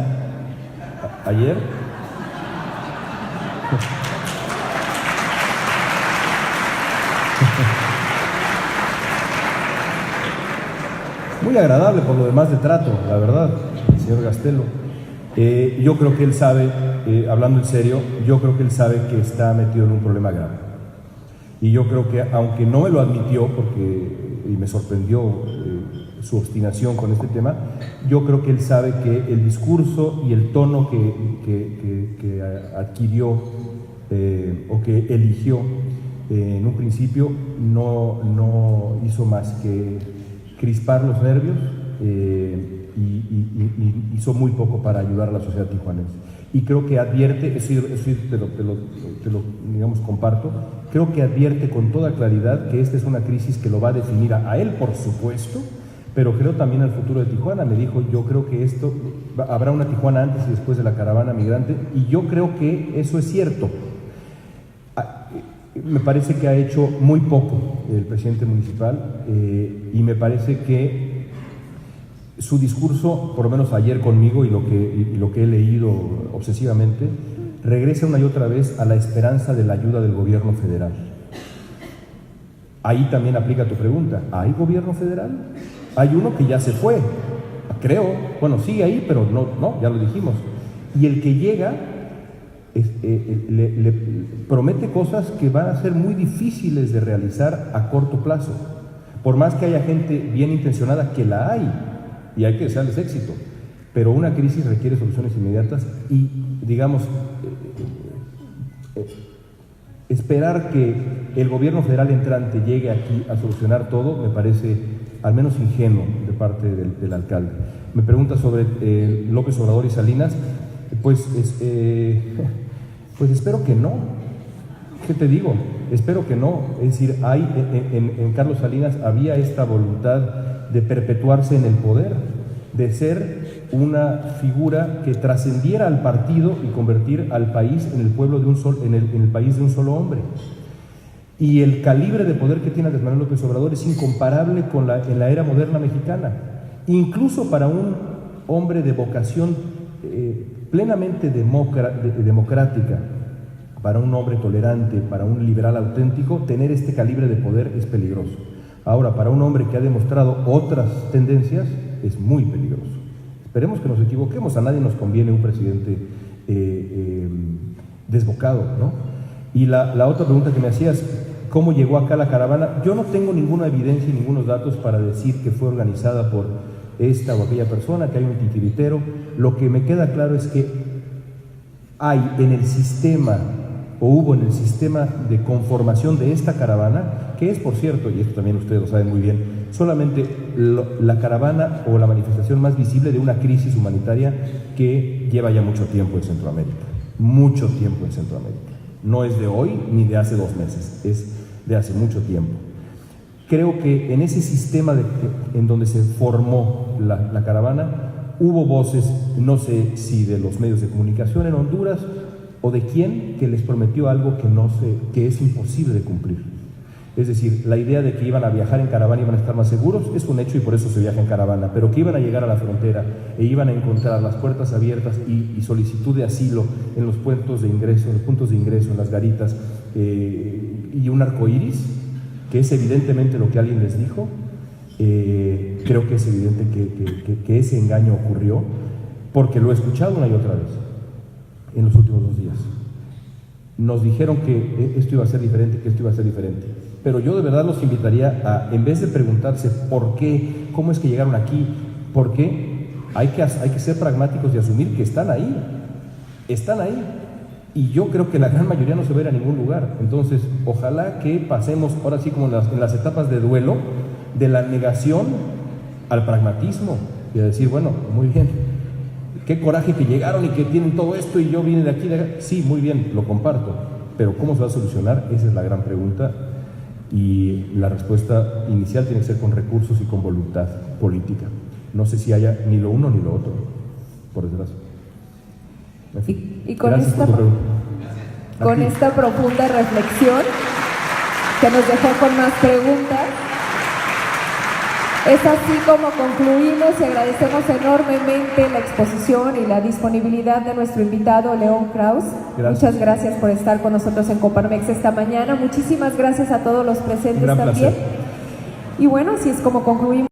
ayer. Muy agradable por lo demás de trato, la verdad, el señor Gastelo. Yo creo que él sabe, hablando en serio, yo creo que él sabe que está metido en un problema grave. Y yo creo que, aunque no me lo admitió, y me sorprendió su obstinación con este tema, yo creo que él sabe que el discurso y el tono que adquirió o que eligió en un principio no hizo más que crispar los nervios y hizo muy poco para ayudar a la sociedad tijuanense. Y creo que advierte, eso te lo digamos, comparto, creo que advierte con toda claridad que esta es una crisis que lo va a definir a él, por supuesto, pero creo también al futuro de Tijuana. Me dijo, yo creo que habrá una Tijuana antes y después de la caravana migrante, y yo creo que eso es cierto. Me parece que ha hecho muy poco el presidente municipal y me parece que su discurso, por lo menos ayer conmigo y lo que he leído obsesivamente, regresa una y otra vez a la esperanza de la ayuda del gobierno federal. Ahí también aplica tu pregunta. ¿Hay gobierno federal? Hay uno que ya se fue, creo. Bueno, sigue ahí, pero no, ya lo dijimos. Y el que llega le promete cosas que van a ser muy difíciles de realizar a corto plazo. Por más que haya gente bien intencionada, que la hay, y hay que desearles éxito, pero una crisis requiere soluciones inmediatas y, digamos, esperar que el gobierno federal entrante llegue aquí a solucionar todo me parece al menos ingenuo de parte del alcalde. Me pregunta sobre López Obrador y Salinas. Pues espero que no. ¿Qué te digo? Espero que no. Es decir, en Carlos Salinas había esta voluntad de perpetuarse en el poder, de ser una figura que trascendiera al partido y convertir al país en el pueblo en el país de un solo hombre. Y el calibre de poder que tiene Andrés Manuel López Obrador es incomparable en la era moderna mexicana. Incluso para un hombre de vocación plenamente democrática, para un hombre tolerante, para un liberal auténtico, tener este calibre de poder es peligroso. Ahora, para un hombre que ha demostrado otras tendencias, es muy peligroso. Esperemos que nos equivoquemos. A nadie nos conviene un presidente desbocado, ¿no? Y la otra pregunta que me hacías, ¿cómo llegó acá la caravana? Yo no tengo ninguna evidencia y ningunos datos para decir que fue organizada por esta o aquella persona, que hay un titiritero. Lo que me queda claro es que hay en el sistema, o hubo en el sistema de conformación de esta caravana, que es, por cierto, y esto también ustedes lo saben muy bien, solamente la caravana o la manifestación más visible de una crisis humanitaria que lleva ya mucho tiempo en Centroamérica. Mucho tiempo en Centroamérica. No es de hoy ni de hace 2 meses, es de hace mucho tiempo. Creo que en ese sistema en donde se formó la caravana, hubo voces, no sé si de los medios de comunicación en Honduras o de quién, que les prometió algo que es imposible de cumplir. Es decir, la idea de que iban a viajar en caravana y iban a estar más seguros es un hecho y por eso se viaja en caravana, pero que iban a llegar a la frontera e iban a encontrar las puertas abiertas y solicitud de asilo en los puntos de ingreso, en las garitas, y un arco iris, que es evidentemente lo que alguien les dijo. Creo que es evidente que ese engaño ocurrió, porque lo he escuchado una y otra vez en los últimos 2 días. Nos dijeron que esto iba a ser diferente, pero yo de verdad los invitaría a, en vez de preguntarse por qué, cómo es que llegaron aquí, por qué, hay que ser pragmáticos y asumir que están ahí, y yo creo que la gran mayoría no se va a ir a ningún lugar. Entonces, ojalá que pasemos, ahora sí como en las etapas de duelo, de la negación al pragmatismo, y a decir, bueno, muy bien, qué coraje que llegaron y que tienen todo esto y yo vine de aquí, de acá. Sí, muy bien, lo comparto, pero ¿cómo se va a solucionar? Esa es la gran pregunta, y la respuesta inicial tiene que ser con recursos y con voluntad política. No sé si haya ni lo uno ni lo otro, por desgracia. En fin, y con gracias por tu pregunta. con esta profunda reflexión que nos dejó con más preguntas, es así como concluimos y agradecemos enormemente la exposición y la disponibilidad de nuestro invitado León Krauss. Gracias. Muchas gracias por estar con nosotros en Coparmex esta mañana. Muchísimas gracias a todos los presentes Un gran también. placer. Y bueno, así es como concluimos.